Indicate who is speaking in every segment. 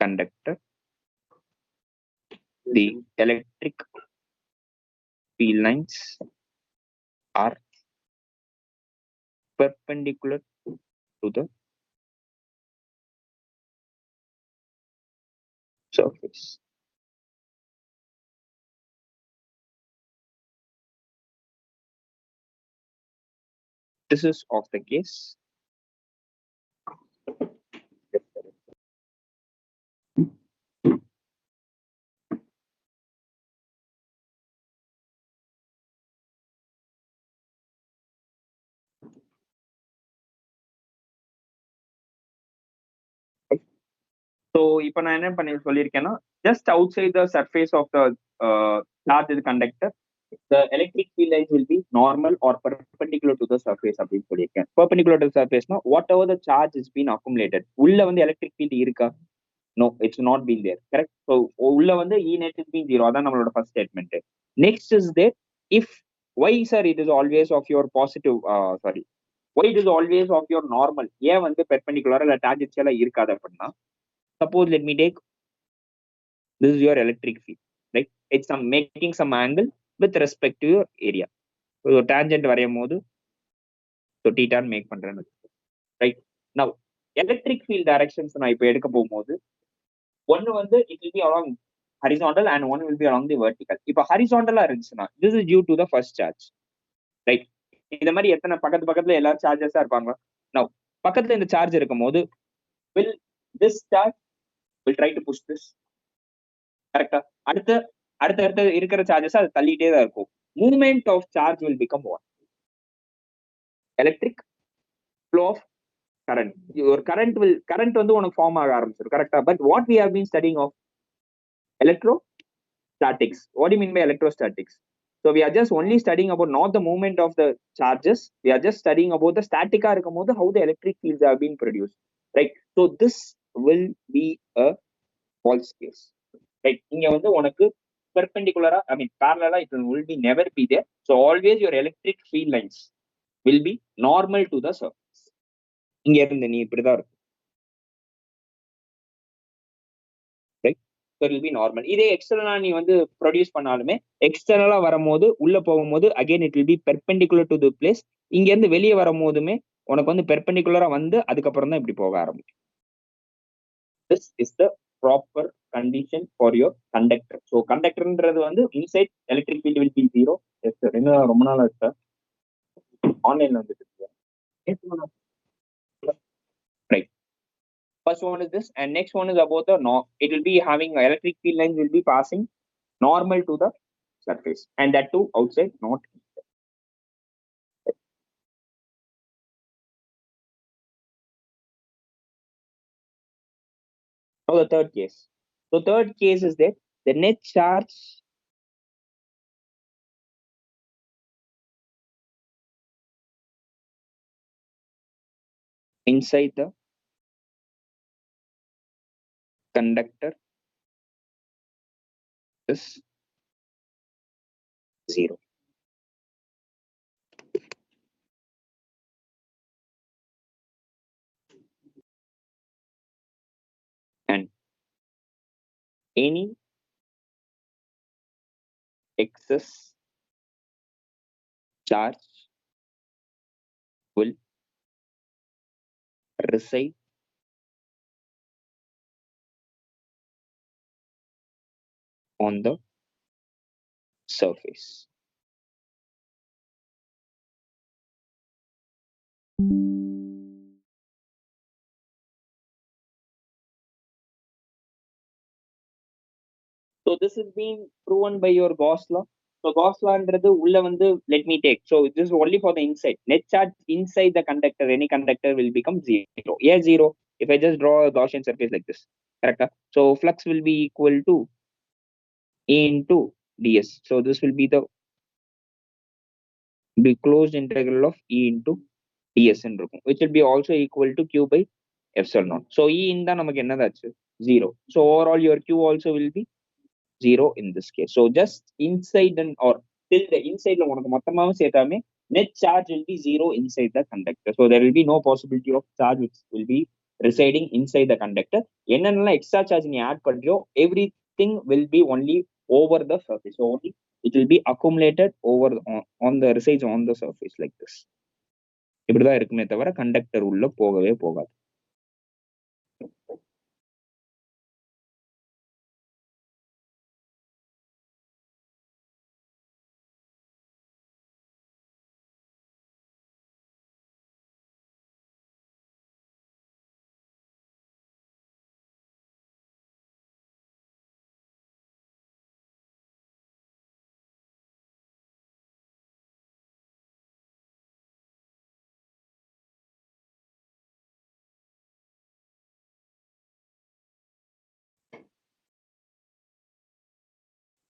Speaker 1: conductor, the electric field lines are perpendicular to the surface. This is of the case. So இப்போ நான் என்ன பண்ணி சொல்லியிருக்கேன்னா just outside the surface of the charged conductor the electric field lines will be normal or perpendicular to the surface அப்படின்னு சொல்லியிருக்கேன். Perpendicular to the surface னா whatever the charge is been accumulated உள்ள வந்து electric field இருக்கா? No, it's not been there. Correct. So உள்ள வந்து E net is been zero. அதான் நம்மளோட first statement. Next is that if why sir it is always of your positive sorry why it is always of your normal ஏன் வந்து perpendicular இல்ல tangential இருக்காது அப்படின்னா suppose let me take this is your electric field, right? It's some making some angle with respect to your area. So tangent வரையும் போது so theta make பண்றேன்னு right. Now electric field directions நான் இப்போ எடுக்க போகும்போது ஒன்னு வந்து it will be along horizontal and one will be along the vertical. இப்போ ஹரிசாண்டலா இருந்துச்சுன்னா this is due to the first charge, right? இந்த மாதிரி எத்தனை பக்கத்துல எல்லா சார்ஜஸா இருப்பாங்க. Now பக்கத்துல இந்த சார்ஜ் இருக்கும் போது will this charge will try to push this, கரெக்டா? அடுத்த இருக்கிற சார்ஜஸ் அது தள்ளிட்டே தான் இருக்கும். Movement of charge will become what? Electric flow of current. ஒரு கரண்ட் வந்து உனக்கு ஃபார்ம் ஆக ஆரம்பிச்சிடும், கரெக்டா? But what we have been studying of electrostatics. What do you mean by electrostatics? So we are just only studying about not the movement of the charges. We are just studying about the static how the electric fields have been produced, right? So this will be a false case, right? இங்க வந்து உனக்கு perpendicular, I mean parallel, it will be never be there. So always your electric field lines will be normal to the surface. இங்க இருந்து நீ இப்படிதான் இருக்கும், right? So it will be normal. இதே எக்ஸ்டர்னலா நீ வந்து ப்ரொடியூஸ் பண்ணாலுமே எக்ஸ்டர்னலா வரும்போது உள்ள போகும்போது again it will be perpendicular to the place. இங்க இருந்து வெளியே வரும்போதுமே உனக்கு வந்து பெர்பெண்டிகுலரா வந்து அதுக்கப்புறம் தான் இப்படி போக ஆரம்பிக்கும். This is the proper condition for your conductor. So conductorன்றது வந்து inside electric field will be zero. Yes sir. என்ன ரொம்ப நாளா சார் ஆன்லைன்ல வந்துட்டு right. First one is this and next one is about the it will be having electric field lines will be passing normal to the surface and that too outside, not inside. Now the third case. So third case is that the net charge inside the conductor is zero. And any excess charge will reside on the surface. So this is being proven by your Gauss law. So Gauss law ன்றது உள்ள வந்து let me take. So this is only for the inside. Net charge inside the conductor, any conductor will become zero. Yeah, zero. If I just draw a Gaussian surface like this, correct? So flux will be equal to E into ds. So this will be the closed integral of E into ds ன்னு இருக்கும், which will be also equal to Q by epsilon naught. So E இந்த நமக்கு என்னதாச்சு zero. So overall your Q also will be zero in this case. So just inside and or till the inside உனக்கு மொத்தமாவும் சேர்த்தாமே net charge will be zero inside the conductor. So there will be no possibility of charge which will be residing inside the conductor. என்னென்னலாம் extra charge நீ add பண்றியோ everything will be only over the surface. So only it will be accumulated over on the resides on the surface like this. இப்படிதான் இருக்குமே தவிர conductor உள்ள போகவே போகாது.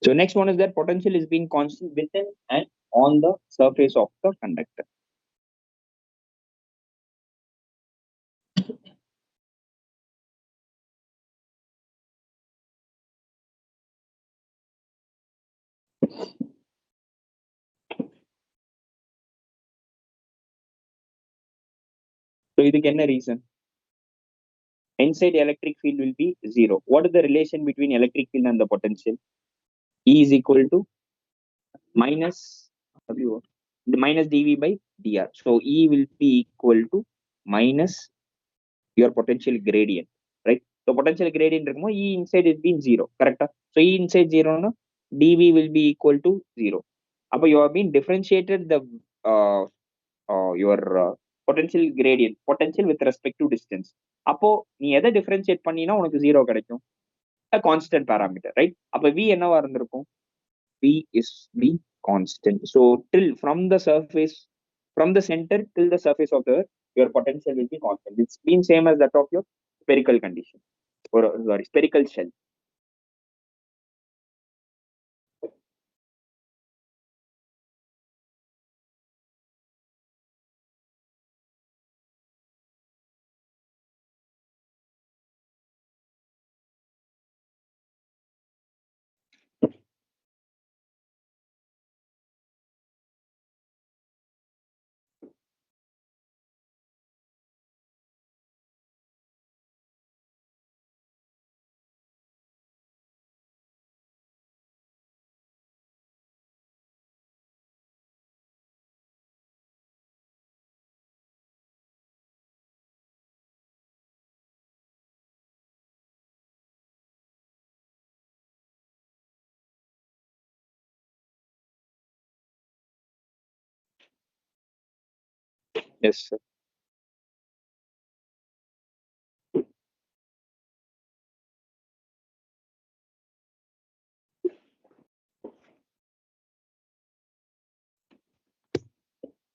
Speaker 1: So next one is that potential is being constant within and on the surface of the conductor. So இதுக்கு என்ன reason? Inside electric field will be zero. What is the relation between electric field and the potential? E is equal to minus W, the minus dV by dr. So E will be equal to minus your potential gradient, right? So potential gradient இருக்குமோ E inside is been zero, correct? So E inside zero na dV will be equal to zero. அப்ப you have been differentiated the uh, your potential gradient, potential with respect to distance. அப்போ நீ எதை differentiate பண்ணினா உனக்கு zero கிடைக்கும்? A constant parameter, right? அப்ப V என்னவா இருந்திருக்கும்? V is the constant. So till from the surface, from the center till the surface of the earth, your potential will be constant. It's been same as that of your spherical condition, or sorry, spherical shell. Yes, sir.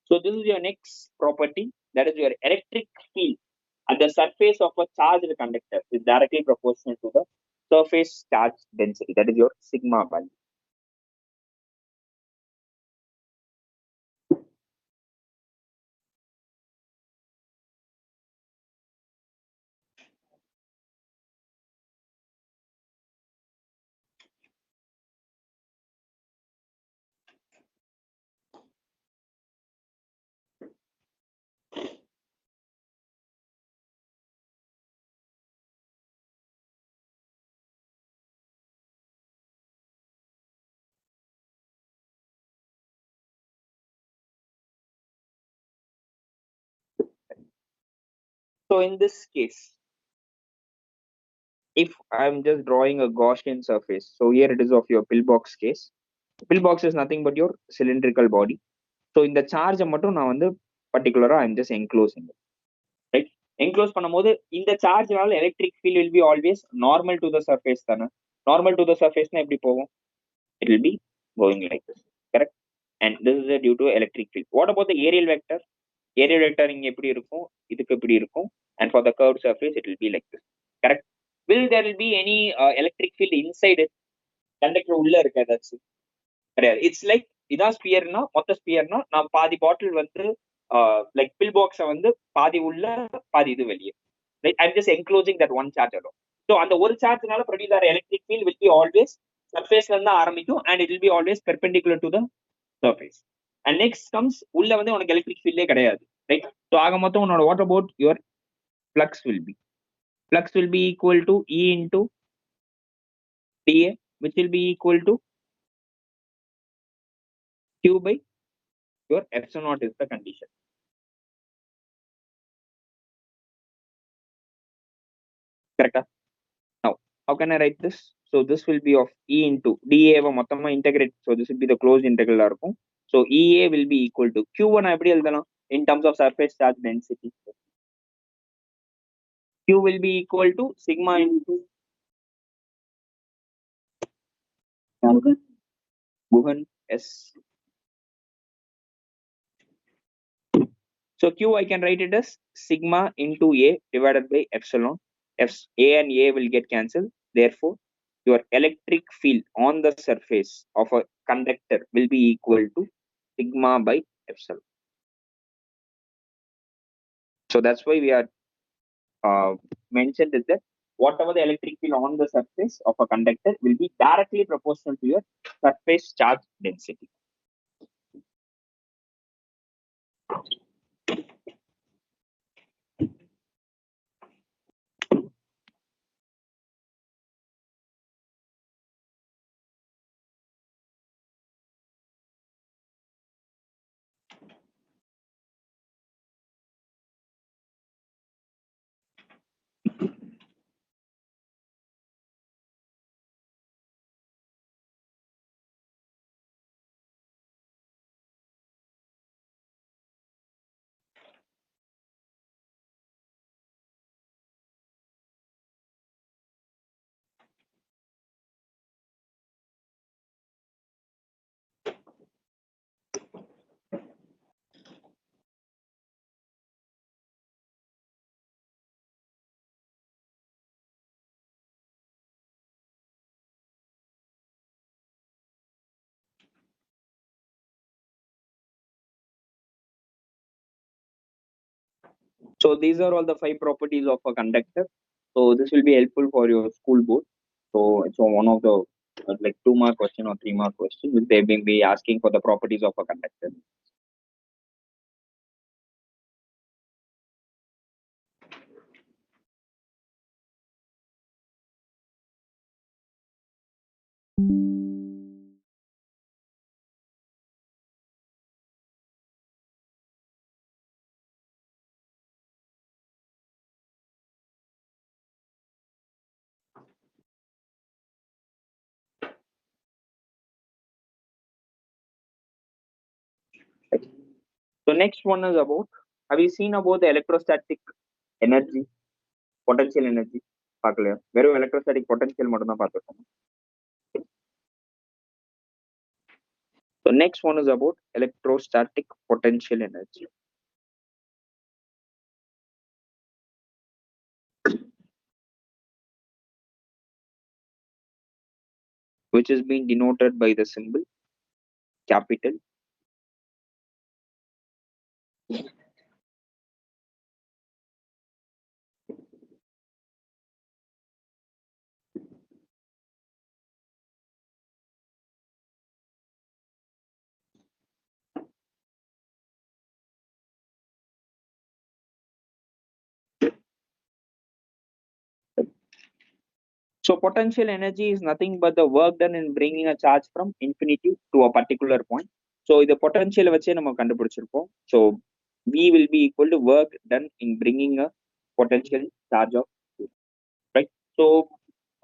Speaker 1: So this is your next property, that is your electric field at the surface of a charged conductor is directly proportional to the surface charge density. That is your sigma value. So in this case, if I'm just drawing a Gaussian surface, so here it is of your pillbox case. Pillbox is nothing but your cylindrical body. So in the charge மட்டும் நான் வந்து particular I'm just enclosing it, right? Enclose பண்ணும்போது இந்த சார்ஜ்னால electric field will be always normal to the surface தானே. Normal to the surface na எப்படி போகும்? It will be going like this, correct? And this is due to electric field. What about the aerial vector? Aerial vector இங்க எப்படி இருக்கும், இதுக்கு எப்படி இருக்கும், and for the curved surface it will be like this, correct? Will there will be any electric field inside it? Conductor உள்ள இருக்கு ஏதாச்சும் கிடையாது. இட்ஸ் லைக் இதான் ஸ்பியர்னா, மொத்த ஸ்பியர்னா நான் பாதி பாட்டில் வந்து லைக் பில் பாக்ஸை வந்து பாதி உள்ள பாதி இது வெளியே, right? I'm just enclosing that one charge alone. So அந்த ஒரு சார்ஜ்னால ப்ரொடியூஸ் ஆகிற electric field will be always சர்ஃபேஸ்ல இருந்து ஆரம்பிக்கும் and it will be always perpendicular to the surface. And next comes உள்ள வந்து உனக்கு எலக்ட்ரிக் ஃபீல்டே கிடையாது, ரைட்? ஸோ ஆக மொத்தம் உன்னோட what about your flux will be Flux will be equal to E into dA, which will be equal to Q by your epsilon naught is the condition. Correct? Now, how can I write this? So this will be of E into dA மொத்தமா integrate. So this will be the closed integral இருக்கும். So EA will be equal to Q1 எப்படி எழுதலாம் in terms of surface charge density. Q will be equal to sigma into Guhan S. So Q I can write it as sigma into A divided by epsilon. F A and A will get cancelled. Therefore, your electric field on the surface of a conductor will be equal to sigma by epsilon. So that's why we are mentioned is that whatever the electric field on the surface of a conductor will be directly proportional to your surface charge density. So these are all the 5 properties of a conductor. So this will be helpful for your school board. So it's one of the like 2-mark question or 3-mark question which they will be asking for the properties of a conductor. So next one is about, have you seen about the electrostatic energy, potential energy? பார்க்கலையா வெறும் electrostatic potential மட்டும் தான் பார்த்துருக்கோம். So next one is about electrostatic potential energy, which is being denoted by the symbol capital. So potential energy is nothing but the work done in bringing a charge from infinity to a particular point. So the potential வச்சே நம்ம கண்டுபிடிச்சிருப்போம். So V will be equal to work done in bringing a potential charge of, right? So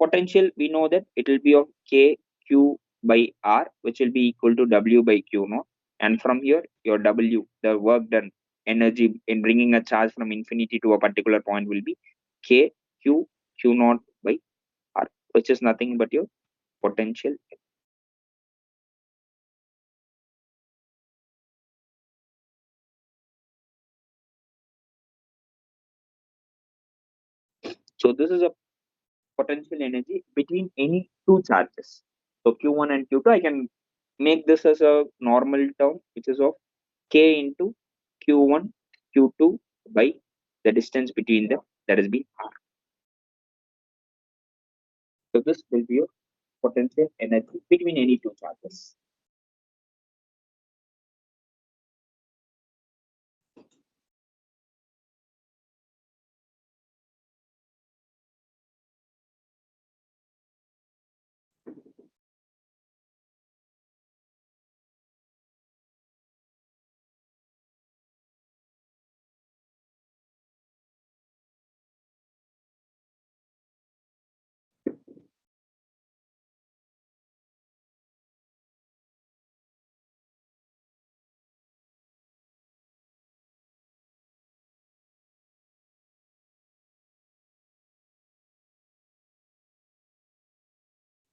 Speaker 1: potential, we know that it will be of K Q by R, which will be equal to W by Q naught. And from here, your W, the work done, energy in bringing a charge from infinity to a particular point will be K Q naught by R, which is nothing but your potential. So this is a potential energy between any two charges. So Q1 and Q2, I can make this as a normal term, which is of K into Q1, Q2 by the distance between them, that is be R. So this will be your potential energy between any two charges.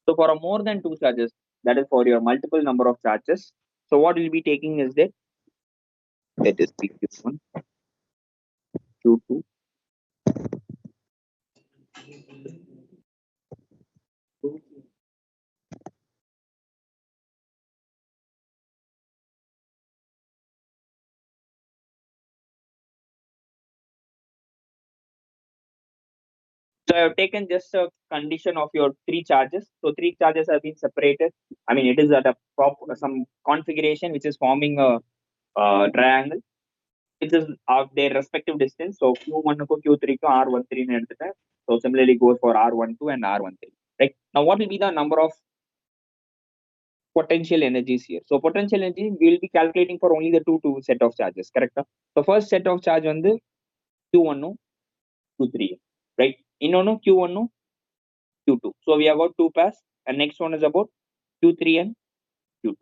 Speaker 1: So for a more than two charges, that is for your multiple number of charges. So what we'll be taking is that is Q1, Q2. So I have taken just a condition of your three charges. So three charges have been separated. I mean, it is at a some configuration which is forming a triangle. It is of their respective distance. So Q1 ko Q3 ko R13 எடுத்துட்டேன். So similarly goes for R12 and R13. Right. Now what will be the number of potential energies here? So potential energy we will be calculating for only the two set of charges. Correct? So first set of charge வந்து Q1 Q3. Right. இன்னொன்னு Q1 Q2. So we have got two pairs, and next one is about Q3 and Q2.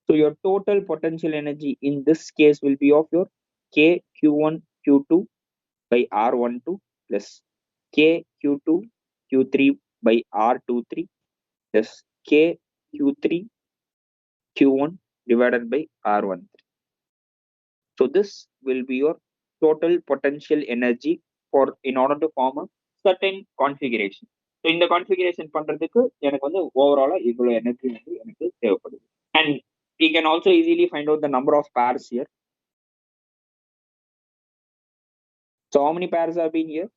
Speaker 1: So your total potential energy in this case will be of your K Q1 Q2 by R12 plus K Q2 Q3 by R23 plus K Q3 Q1 divided by R13. So this will be your total potential energy for in order to form a certain configuration. So இந்த configuration பண்றதுக்கு எனக்கு வந்து ஓவராலா இவ்வளவு energy வந்து எனக்கு தேவைப்படுது. And we can also easily find out the number of pairs here. So how many pairs have been here?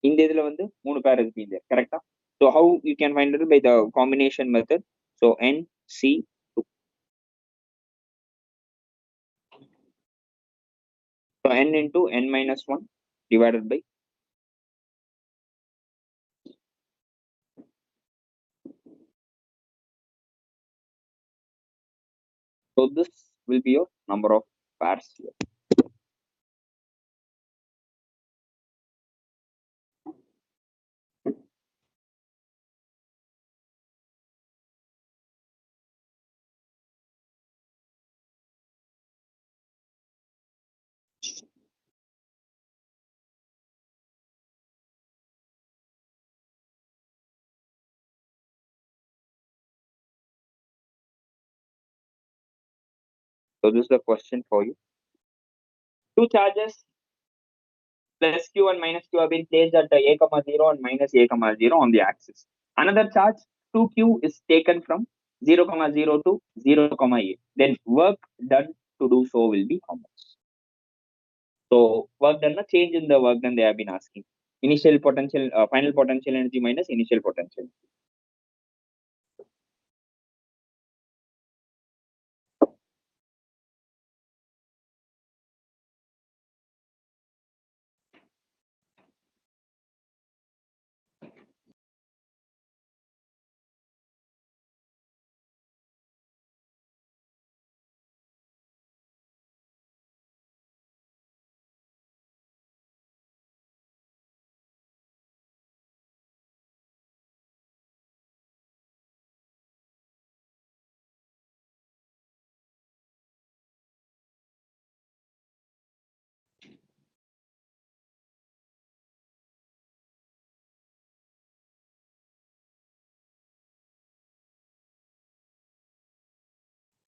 Speaker 1: இந்த இதுல வந்து மூணு பேர் has been there. Correct? So how you can find it by the combination method. So N C 2. So N into N minus 1 divided by. So this will be your number of pairs here. So this is the question for you. Two charges plus q and minus q have been placed at a comma 0 and minus a comma 0 on the axis. Another charge 2q is taken from 0 comma 0 to 0 comma a. Then work done to do so will be how much? So work done, a change in the work done they have been asking. Initial potential, final potential energy minus initial potential.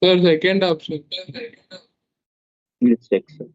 Speaker 2: Sir, second option.
Speaker 1: Let's check. Sir.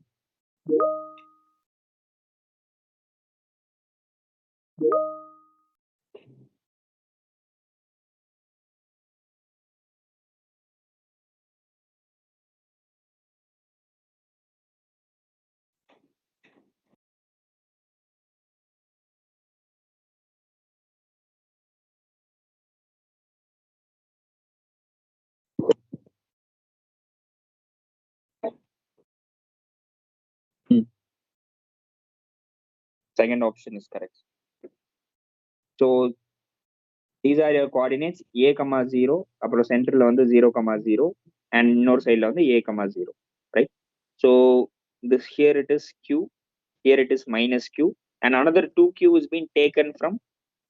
Speaker 1: Second option is correct. So these are your coordinates a comma 0, அப்புறம் சென்டர்ல வந்து 0 comma 0 and இன்னொரு சைடுல வந்து a comma 0, right? So this here it is q, here it is minus q, and another 2q is being taken from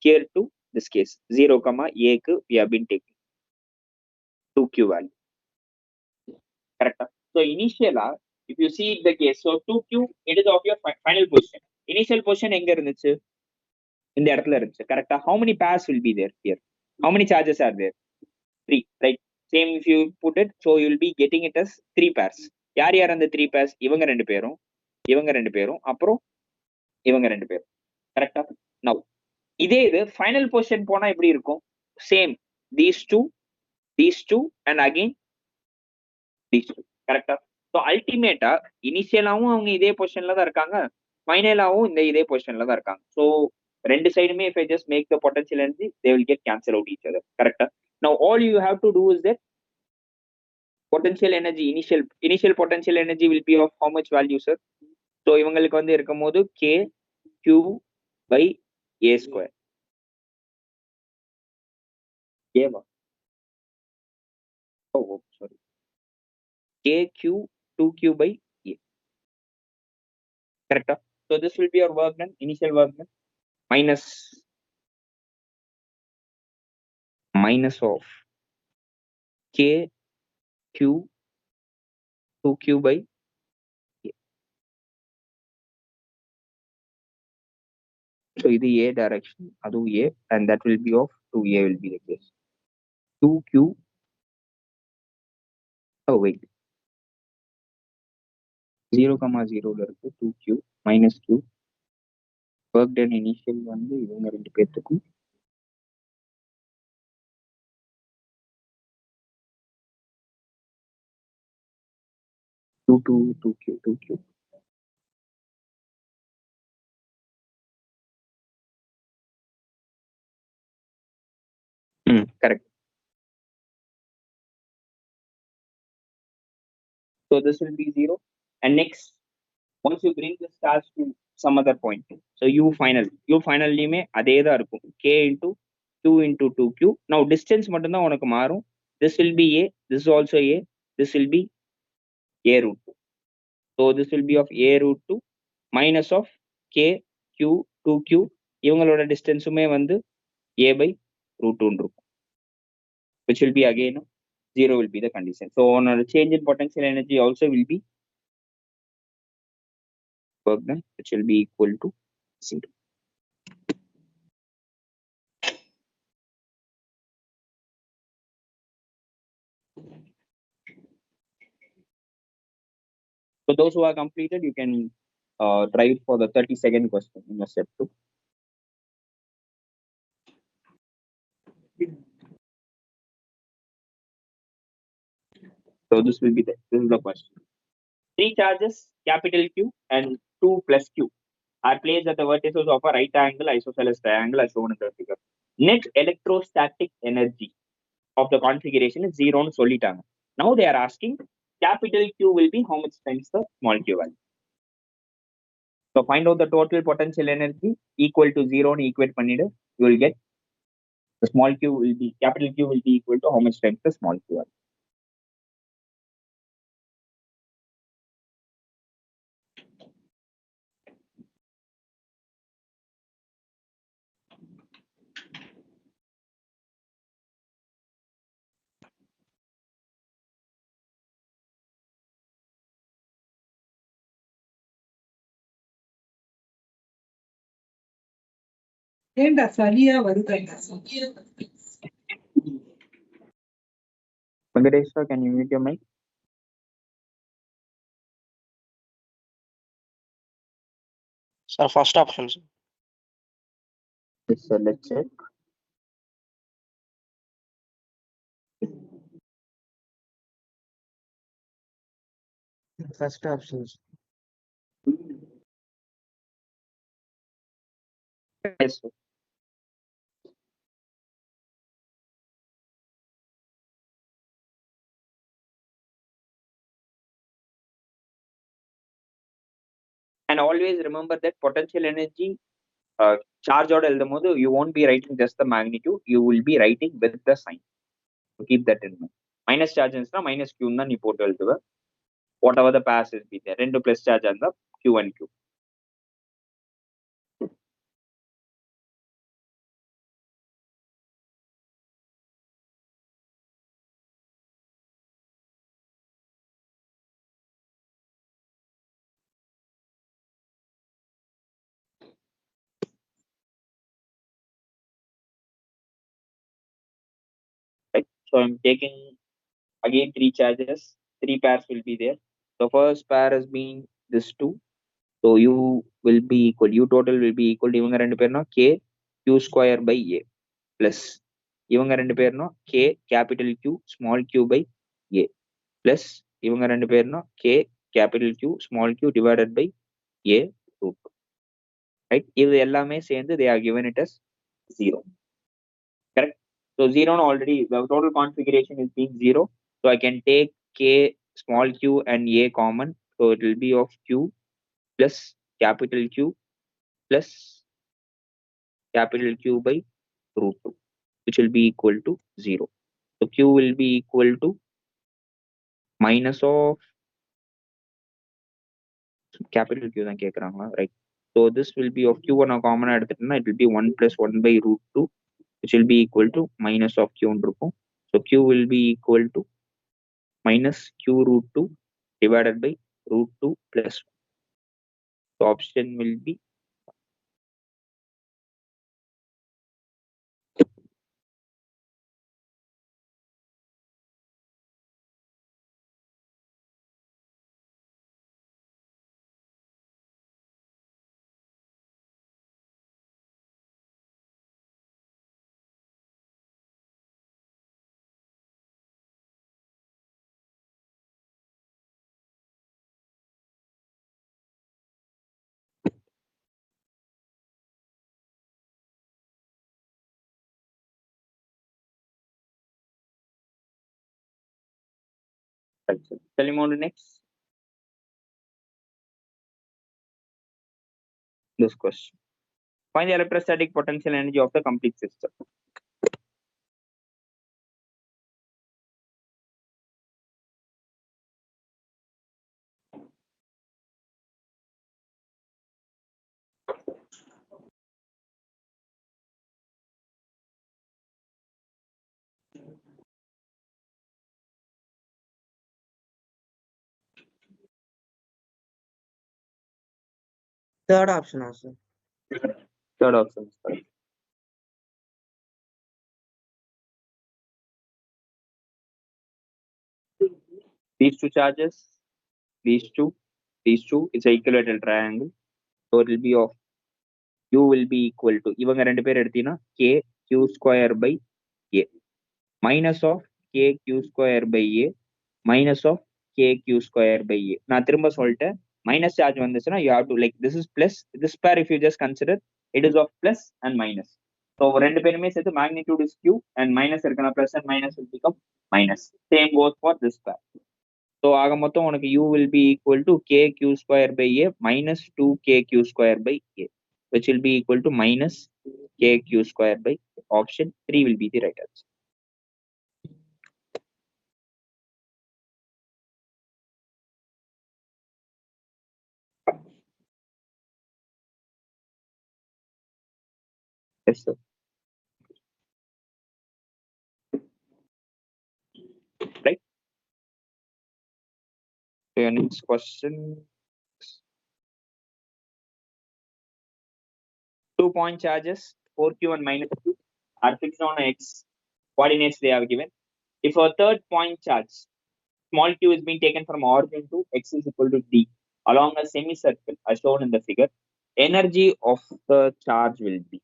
Speaker 1: here to this case 0 comma a க்கு we have been taking 2q value. Correct? So initially if you see the case, so 2q it is of your final position. Initial position எங்க இருந்துச்சு? இந்த இடத்துல இருந்துச்சு கரெக்டா. how many pairs will be there here? how many charges are there? 3, right? Same if you put it, so you will be getting it as 3 pairs. யார் யார் அந்த 3 pairs? இவங்க ரெண்டு பேரும், இவங்க ரெண்டு பேரும், அப்புறம் இவங்க ரெண்டு பேரும். கரெக்டா? now இதே இது ஃபைனல் பொசிஷன் போனா எப்படி இருக்கும்? Same, these two and again these two. கரெக்டா? ஸோ அல்டிமேட்டா இனிஷியலாவும் அவங்க இதே பொசிஷன்ல தான் இருக்காங்க, ஃபைனலாவும் இதே பொசிஷன்ல தான் இருக்காங்க. ஸோ ரெண்டு சைடுமே if I just make the potential energy, they will get cancel out each other. கரெக்டா? now all you have to do is that potential energy, initial potential energy will be of how much value, sir? so இவங்களுக்கு வந்து இருக்கும்போது k q by a square. Eva? oh sorry, k q 2q by a. கரெக்டா? so this will be your work done, initial work done, minus of k q 2q by a. so இது a direction, அதுவும் a, and that will be of 2a will be the case. 2q, oh wait, 0,0 ல இருக்கு 2q minus q. work done initial வந்து இவங்க ரெண்டு பேர்த்துக்கும் two q. correct. so this will be 0, and next once you bring the charge to some other point, so u final லையுமே அதே தான் இருக்கும், k into 2 into 2q. now distance மட்டும்தான் உனக்கு மாறும். this will be a, this is also a, this will be a root 2. so this will be of a root 2 minus of k q 2q. இவங்களோட டிஸ்டன்ஸுமே வந்து a by root 2 இருக்கும், which will be again 0 will be the condition. so on a change in potential energy also will be work done, which will be equal to 0. so those who are completed, you can try it for the 30-second question in a step 2. so this will be this is the question. 3 charges capital Q and 2 plus Q are placed at the vertices of a right angle isosceles triangle as shown in the figure. Net electrostatic energy of the configuration is 0 னு சொல்லிட்டாங்க. now they are asking capital Q will be how much times the small q value. so find out the total potential energy equal to 0 னு equate பண்ணிடு, you will get the small q will be, capital Q will be equal to how much times the small q value.
Speaker 3: ஏண்டா சரியா வருதா?
Speaker 1: Venkatesha, can you mute your mic?
Speaker 4: Sir, first option, sir.
Speaker 1: Yes, sir, let's check.
Speaker 2: First options.
Speaker 1: Yes, sir. and always remember that potential energy charge out எழுதும்போது you won't be writing just the magnitude, you will be writing with the sign. so keep that in mind. minus charge இருந்துச்சுன்னா minus q தான் நீ போட்டு எழுதுவ, whatever the pass is be there. ரெண்டு plus charge இருந்தா q and q. So I'm taking again 3 charges, 3 pairs will be there. The first pair has been this 2. So u will be equal, u total will be equal to இவங்க ரெண்டு பேர்னா k q square by a plus இவங்க ரெண்டு பேர்னா k capital Q small q by a plus இவங்க ரெண்டு பேர்னா k capital Q small q divided by a root. Right? இது எல்லாமே சேர்ந்து they are given it as 0. Correct? So 0 already, the total configuration is being 0. So I can take k small q and a common. So it will be of q plus capital Q plus capital Q by root 2, which will be equal to 0. So Q will be equal to minus of capital Q தான் கேக்குறாங்களா, right? So this will be of Q1 common எடுத்துட்டோம்னா it will be 1 plus 1 by root 2, which will be equal to minus of Q இருக்கும். So Q will be equal to minus Q root 2 divided by root 2 plus 1. So option will be right. So tell him on the next this question. Find the electrostatic potential energy of the complete system.
Speaker 4: Third option also.
Speaker 1: Third option is correct. These two charges, these two is a equilateral triangle. So it will be of u will be equal to இவங்க ரெண்டு பேர் எடுத்தீங்கன்னா k q square by a minus of k q square by a minus of k q square by a. நான் திரும்ப சொல்லிட்டேன், minus charge வந்துச்சுன்னா you have to like this is plus this pair if you just consider it is of plus and minus. So ரெண்டு பேருமே சேர்த்து magnitude is q and minus இருக்கணும், plus and minus will become minus. Same goes for this pair. So ஆக மொத்தம் உனக்கு u will be equal to k q square by a minus 2 k q square by a, which will be equal to minus k q square by a. Option 3 will be the right answer. Yes, sir. Right. So your next question. 2-point charges 4q and minus q are fixed on x coordinates they have given. If a third point charge small q is being taken from origin to x is equal to d along a semicircle as shown in the figure, energy of the charge will be.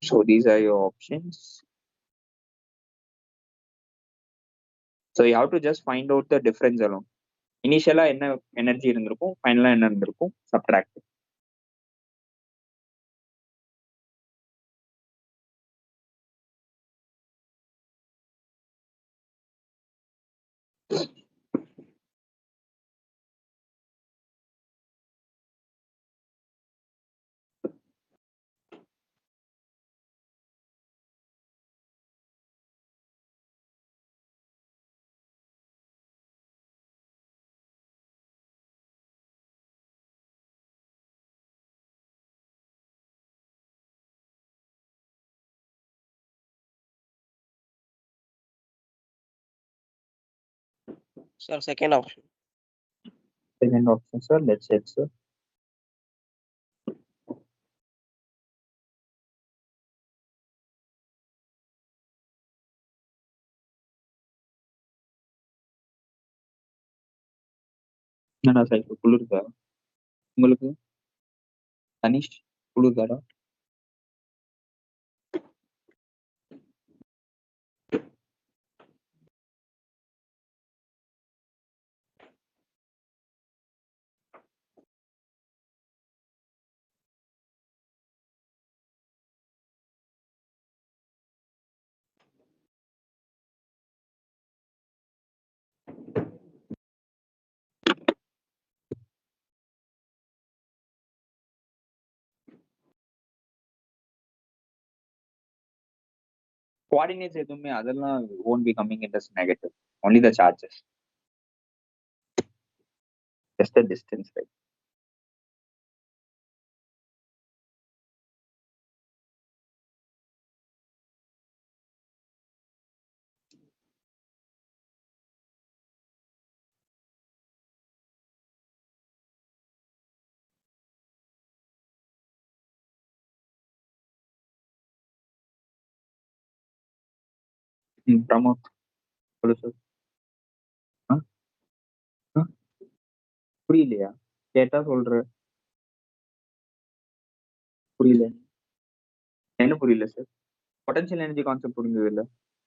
Speaker 1: So these are your options. So you have to just find out the difference alone. Initially என்ன energy இருந்திருக்கும், ஃபைனலா என்ன இருந்திருக்கும், subtract.
Speaker 4: Sir, second option.
Speaker 1: Second option, sir. Let's check, sir. என்னடா cycle குளிருதா உங்களுக்கு? Tanishq குளிர்தாடா? Coordinates எதுவுமே அதெல்லாம் won't be coming in as negative. Only the charges. Just the distance, right? Pramod, சொல்லு சார். புரியலையா? கேட்டா சொல்ற. புரியல. என்ன புரியல சார்? Potential energy concept புரிஞ்சது இல்ல.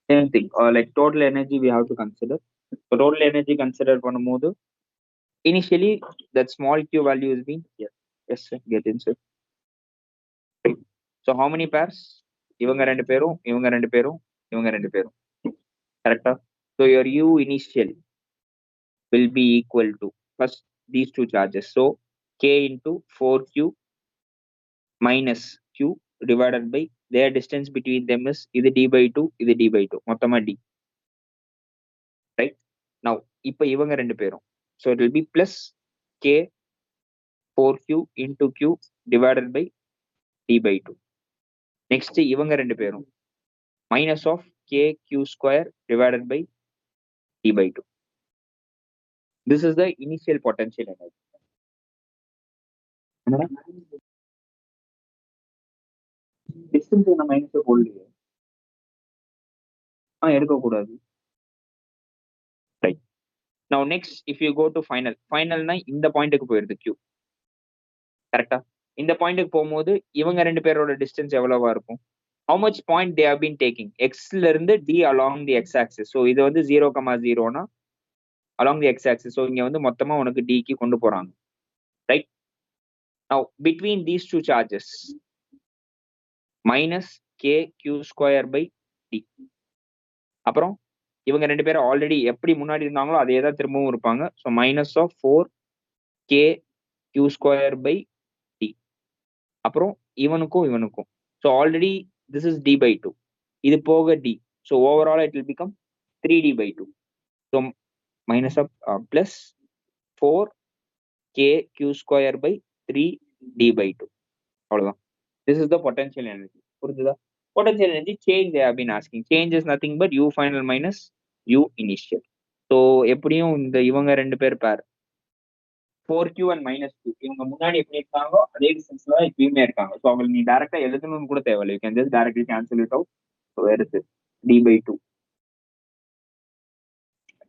Speaker 1: Same thing. Like total energy we have to consider. So total energy consider பண்ணும்போது initially that small q value is being yes. Yes sir. Get in sir. So how many pairs? இவங்க ரெண்டு பேரும் இவங்க ரெண்டு பேரும் இவங்க ரெண்டு பேரும் கரெக்டா? So your u initial will be equal to first these two charges. So k into 4q minus q divided by their distance between them is இது d by 2 இது d by 2 மொத்தமா d, right? Now இப்ப இவங்க ரெண்டு பேரும் so it will be plus k 4q into q divided by d by 2. Next இவங்க ரெண்டு பேரும் minus of k q square divided by d by 2. This is the initial potential energy. Distance என்ன minus போடலையே. எடுக்கக்கூடாது. Right. Now next if you go to final, ஃபைனல்னா இந்த பாயிண்ட்டுக்கு போயிருது q. கரெக்டா? இந்த பாயிண்ட்டுக்கு போகும்போது இவங்க ரெண்டு பேரோட டிஸ்டன்ஸ் எவ்வளவா இருக்கும்? How much point they have been taking? X ல இருந்து d along the x axis. So இது வந்து 0,0னா along the x axis. So இங்க வந்து மொத்தமா உனக்கு d க்கு கொண்டு போறாங்க. Right? Now between these two charges minus k q square by d. அப்புறம் இவங்க ரெண்டு பேரும் ஆல்ரெடி எப்படி முன்னாடி இருந்தாங்களோ அதே தான் திரும்பவும் இருப்பாங்க. So minus of 4k q square by d. அப்புறம் இவனுக்கும் இவனுக்கும் so already this is d by 2. இது போக d. So overall it will become 3d by 2. So minus of plus 4k q square by 3d by 2. அவ்வளவுதான். This is the potential energy. புரிஞ்சுதா? Potential energy change they have been asking. Change is nothing but u final minus u initial. So எப்படியும் இந்த இவங்க ரெண்டு பேர் பேர் 4q and minus q இவங்க முன்னாடி எப்படி இருக்காங்களோ அதே டிஸ்டன்ஸ்ல தான் இப்பயுமே இருக்காங்க. ஸோ அவங்களுக்கு நீ டைரக்டா எழுதணும்னு கூட தேவையில்லை. You can just directly cancel it out. So where is d by 2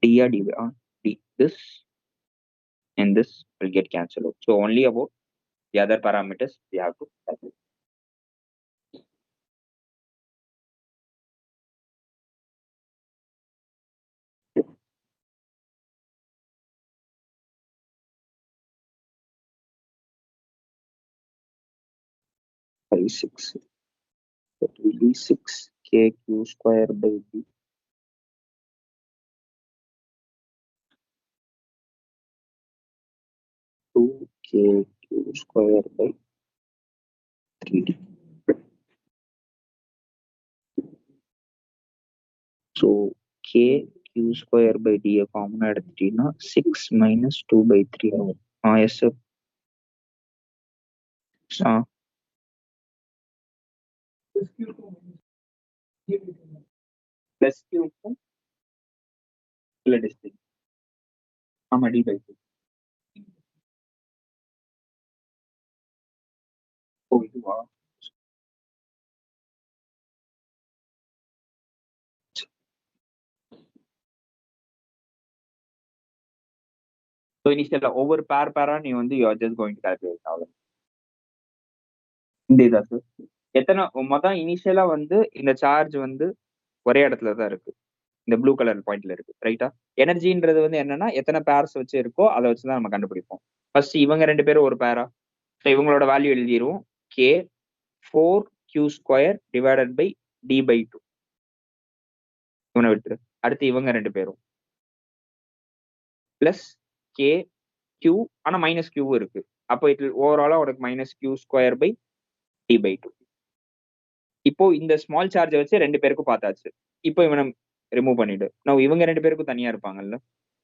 Speaker 1: d or d by d. This and this will get cancelled out. So only about the other parameters we have to calculate. 6. That will be 6k q square by d. 2k q square by 3d. So k q square by d common எடுத்துட்டீங்கன்னா 6 minus 2 by 3 ஆகும். yes sir. Plus q இல்ல distance. ஆமா d by 2. ஓ இதுவா? So இனிஷியலா ஒவ்வொரு பேரா நீ வந்து you are just going to calculate ஆகும். இந்த இதா சார் எத்தனை மொத்தம் இனிஷியலா வந்து இந்த சார்ஜ் வந்து ஒரே இடத்துல தான் இருக்கு, இந்த ப்ளூ கலர் பாயிண்ட்ல இருக்கு, ரைட்டா? எனர்ஜின்றது வந்து என்னன்னா எத்தனை பேர்ஸ் வச்சு இருக்கோ அதை வச்சு தான் நம்ம கண்டுபிடிப்போம். ஃபர்ஸ்ட் இவங்க ரெண்டு பேரும் ஒரு பேரா, ஸோ இவங்களோட வேல்யூ எழுதிடுவோம். K 4q² divided by d/2. இவனை விட்டுரு. அடுத்து இவங்க ரெண்டு பேரும் பிளஸ் கே கியூ, ஆனா மைனஸ் கியூ இருக்கு. அப்போ இது ஓவராலா உனக்கு -q² பை d/2. இப்போ இந்த ஸ்மால் சார்ஜை வச்சு ரெண்டு பேருக்கும் பார்த்தாச்சு. இப்போ இவனை ரிமூவ் பண்ணிடு. நான் இவங்க ரெண்டு பேருக்கும் தனியா இருப்பாங்கல்ல,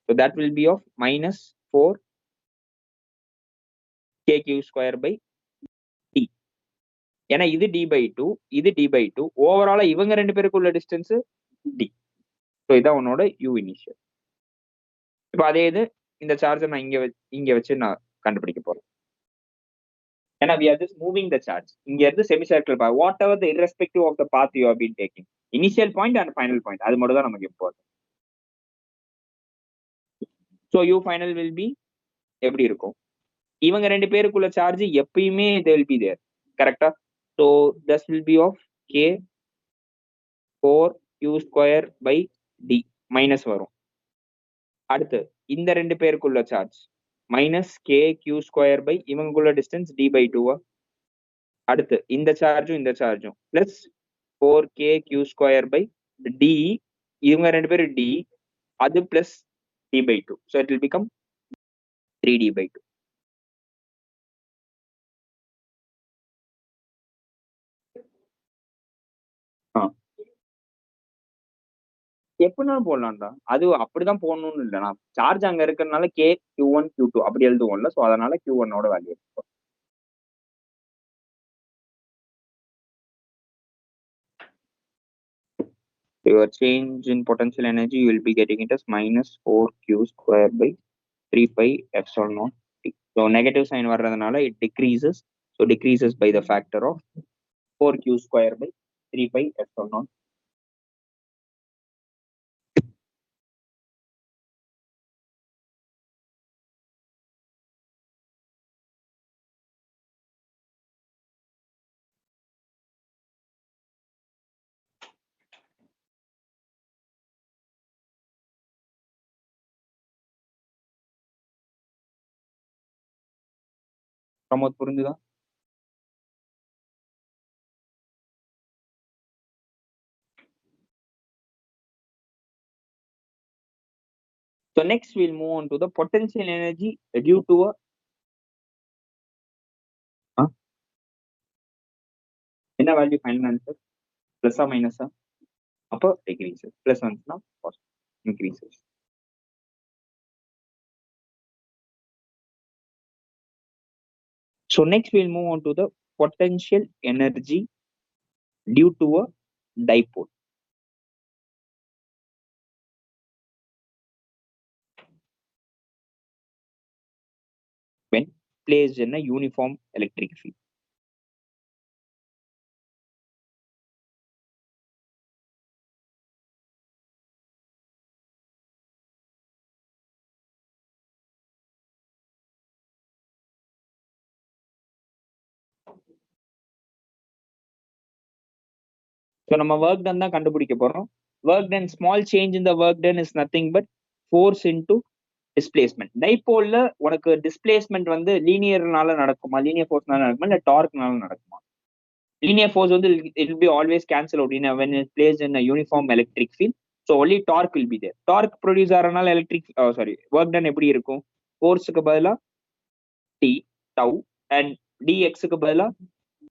Speaker 1: so that will be of -4kq² by d. ஏன்னா இது d/2, இது d/2, ஓவராலா இவங்க ரெண்டு பேருக்கு உள்ள டிஸ்டன்ஸ் d. ஸோ இதான் உன்னோட u இனிஷியல். இப்போ அதே இது இந்த சார்ஜை நான் இங்க வச்சு நான் கண்டுபிடிக்க போறேன். ஏன்னா we are just moving the charge. இங்க இருந்து semi circle path, whatever the irrespective of the path you have been taking, initial point and final point, அது மட்டும் தான் நமக்கு important. So u final will be எப்படி இருக்கும்? இவங்க ரெண்டு பேருக்குள்ள சார்ஜ் எப்பயுமே they will be there, கரெக்டா? So this will be of k 4q² by d minus வரும். அடுத்து இந்த ரெண்டு பேருக்குள்ள சார்ஜ் -kq² by இவங்களுக்குள்ள டிஸ்டன்ஸ் d/2. அடுத்து இந்த சார்ஜும் பிளஸ் 4kq² by d, இவங்க ரெண்டு பேரும் d, அது plus d/2. So it will become 3d/2. எப்படினாலும் போடலாம்டா, அது அப்படிதான் போடணும்னு இல்லை. நான் சார்ஜ் அங்க இருக்கிறதுனால கே q1 q2 அப்படி எழுதுவோம்ல, ஸோ அதனால q1 ஓட வேல்யூ இருக்கும். Your change in potential energy you will be getting it as -4q² by 3 pi epsilon naught t. So negative sign வர்றதுனால it decreases, so decreases by the factor of 4q² by 3 pi epsilon naught. Pramod புரிஞ்சுதா? So next we'll move on to the potential energy due to a என்ன value final answer? பிளஸ்ஸா மைனஸா? அப்போ decreases. Plus வந்துச்சுன்னா increases. So next we'll move on to the potential energy due to a dipole. When placed in a uniform electric field. So நம்ம work done தான் கண்டுபிடிக்க போறோம். Work done, small change in the work done is nothing but force into displacement. டைபோல்ல உனக்கு displacement வந்து லீனியர்னால நடக்குமா, linear ஃபோர்ஸ்னால நடக்குமா, இல்ல டார்க்னால நடக்குமா? லீனியர் ஃபோர்ஸ் வந்து it will be always cancel out when it's placed in a uniform electric field. So only torque will be there. Torque produce ஆறனால electric work done எப்படி இருக்கும்? ஃபோர்ஸுக்கு பதிலா t tau and dxக்கு பதிலா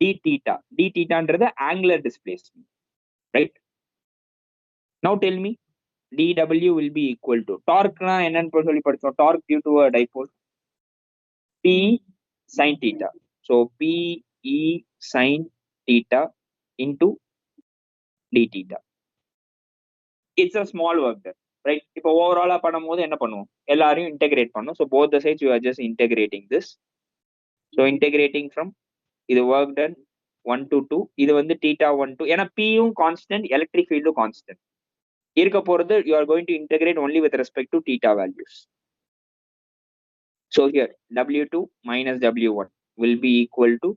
Speaker 1: d theta. d thetaன்றது angular displacement, right? Now tell me dw will be equal to torque na என்னன்னு சொல்லி படிச்சோம். torque due to a dipole p sin theta. So p e sin theta into d theta. It's a small work done, right? இப்போ ஓவராலா பண்ணும்போது என்ன பண்ணுவோம், எல்லாரையும் integrate பண்ணும். So both the sides you are just integrating this. So integrating from இது work done 1 to 2, இது வந்து theta 1 2, ஏன்னா பியும் கான்ஸ்டன்ட் எலக்ட்ரிக் ஃபீல்டும் கான்ஸ்டன்ட் இருக்க போறது. You are going to integrate only with respect to theta values. So here W2 minus W1 will be equal to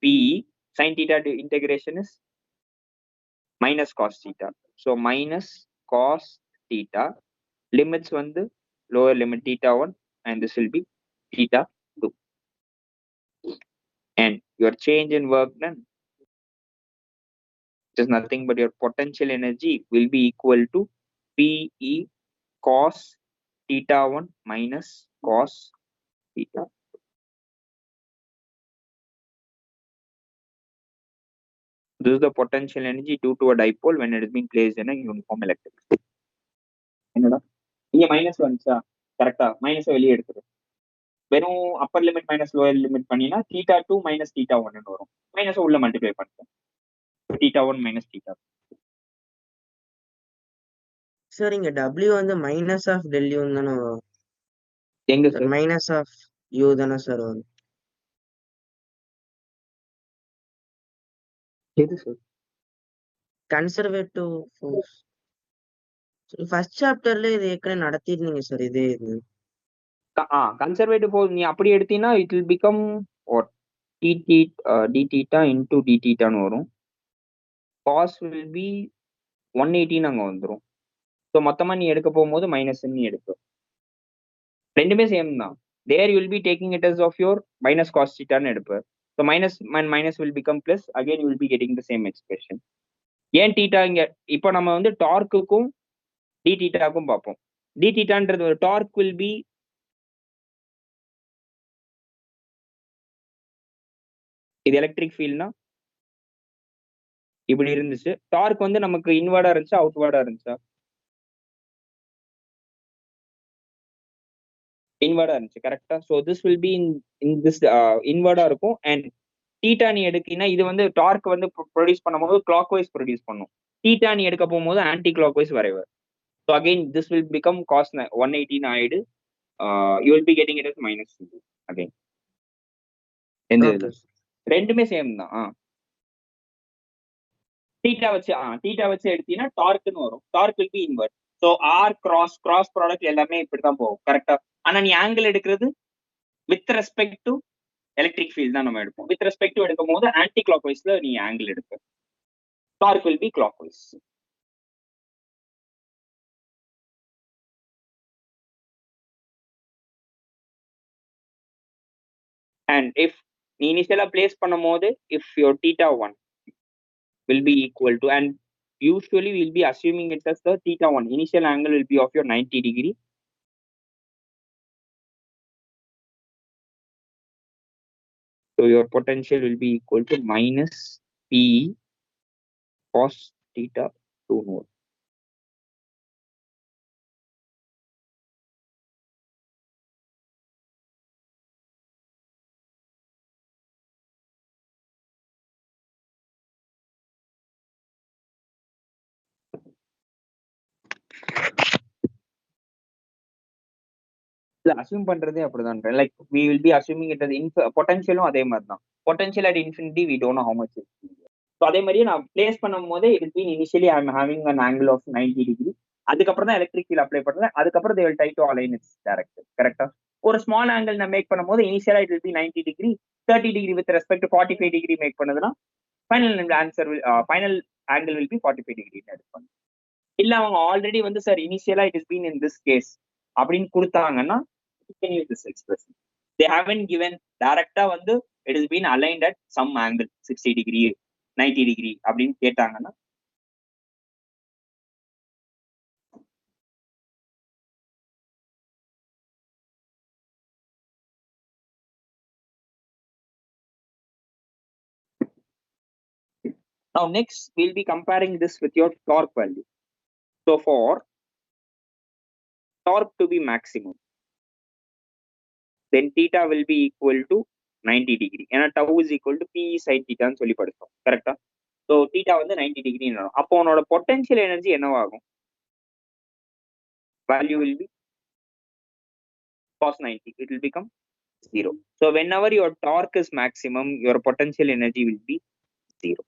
Speaker 1: PE sin theta integration is minus cos theta. So minus cos theta limits the lower limit theta 1 and this will be theta 2. And your change in work done, which is nothing but your potential energy, will be equal to PE cos theta 1 minus cos theta. This is the potential energy due to a dipole when it is being placed in a uniform electric field. என்னடா இங்க minus வந்துச்சா? கரெக்டா minus வெளியே எடுத்துரு. வெறும் upper limit minus lower limit பண்ணினா theta 2 minus theta 1 வரும். Minus உள்ள மல்டிப்ளை பண்ணுறேன். Theta 1 minus theta.
Speaker 4: சார் இங்க W வந்து மைனஸ் ஆஃப் டெல் யூ தானே வரும்.
Speaker 1: எங்க சார்?
Speaker 4: மைனஸ் ஆஃப் யூ தானே சார் வரும்.
Speaker 1: எது சார்?
Speaker 4: Conservative force. ஃபர்ஸ்ட் சாப்டர்ல இது ஏற்கனவே நடத்திருந்தீங்க சார் இதே இது.
Speaker 1: கன்சர்வேட்டிவ் ஃபோர்ஸ் நீ அப்படி எடுத்தீங்கன்னா it will become what d theta into d தீட்டான்னு வரும். காஸ் வில் பி 180 அங்க வந்துடும். ஸோ மொத்தமா நீ எடுக்க போகும்போது மைனஸ் நீ எடுக்க. ரெண்டுமே சேம் தான். There you will be taking it as of your minus cos தீட்டான்னு எடுப்பேன். So minus minus will become plus again you will be getting the same expression. ஏன் தீட்டா இங்க இப்போ நம்ம டார்க்குக்கும் டி தீட்டாக்கும் பார்ப்போம். டி தீட்டான்றது ஒரு டார்க் வில் பி இது electric ஃபீல்ட்னா இப்படி இருந்துச்சு. டார்க் நமக்கு இன்வர்டா இருந்துச்சா அவுட்வர்டா இருந்துச்சா? இன்வர்டா இருந்துச்சு. கரெக்டா? So this will be in this இன்வர்டா இருக்கும். அண்ட் தீட்டா நீ எடுக்கினா இது டார்க் ப்ரொடியூஸ் பண்ணும்போது கிளாக் வைஸ் ப்ரொடியூஸ் பண்ணும். தீட்டா நீ எடுக்க போகும்போது ஆன்டி கிளாக் வைஸ் வரைவர். So again this will become cos 180 ஆயிடு. You will be getting it as minus again. எந்த ரெண்டுமே சேம் தான். தீட்டா வச்சு எடுத்தீங்கன்னா டார்க்னு வரும். Torque will be invert. So our cross product எல்லாமே இப்படிதான் போகும். கரெக்டா? ஆனா நீ ஆங்கிள் எடுக்கிறது with respect to electric field தான் நம்ம எடுப்போம். வித் ரெஸ்பெக்ட் டு எடுக்கும் போது ஆன்டி கிளாக் வைஸ்ல நீ ஆங்கிள் எடுப்ப. Torque will be clockwise. And if நீ இனிஷியலா பிளேஸ் பண்ணும் போது if your theta 1 will be equal to, and usually we'll be assuming it as the theta 1 initial angle will be of your 90 degree. So your potential will be equal to minus P cos theta 2 node. Assume பண்றதே அப்படிதான். Like we will be assuming it as பொட்டன்ஷியலும் அதே மாதிரி தான். Potential at infinity we don't know how much is. So அதே மாதிரியே நான் place பண்ணும் போதே it been initially I am having an angle of 90 degree. அதுக்கப்புறம் தான் எலக்ட்ரிக் ஃபீல்ட் அப்ளை பண்றேன். அதுக்கப்புறம் they will try to align its direct. கரெக்டா? ஒரு ஸ்மால் ஆங்கிள் நான் மேக் பண்ணும்போது இனிஷியலா it will B 90 degree. 30 degree with respect to 45 degree make பண்ணதுன்னா final answer final angle will be 45 degree எடுப்பாங்க. இல்ல அவங்க ஆல்ரெடி சார் இனிஷியலா it is been in this case அப்படின்னு கொடுத்தாங்கன்னா can use this expression. They haven't given டைரக்டா it has been aligned at some angle 60 degree 90 degree அப்படின்னு கேட்டாங்கன்னா now next we'll be comparing this with your torque value. So for torque to be maximum, then theta will be equal to 90 degree. ஏன்னா tau is equal to p sin theta ன்னு சொல்லி படிச்சோம். கரெக்டா? So theta 90 degree. அப்போ உன்னோட potential energy என்னவாகும்? Value will be cos 90. It will become 0. So whenever your torque is maximum, your potential energy will be 0.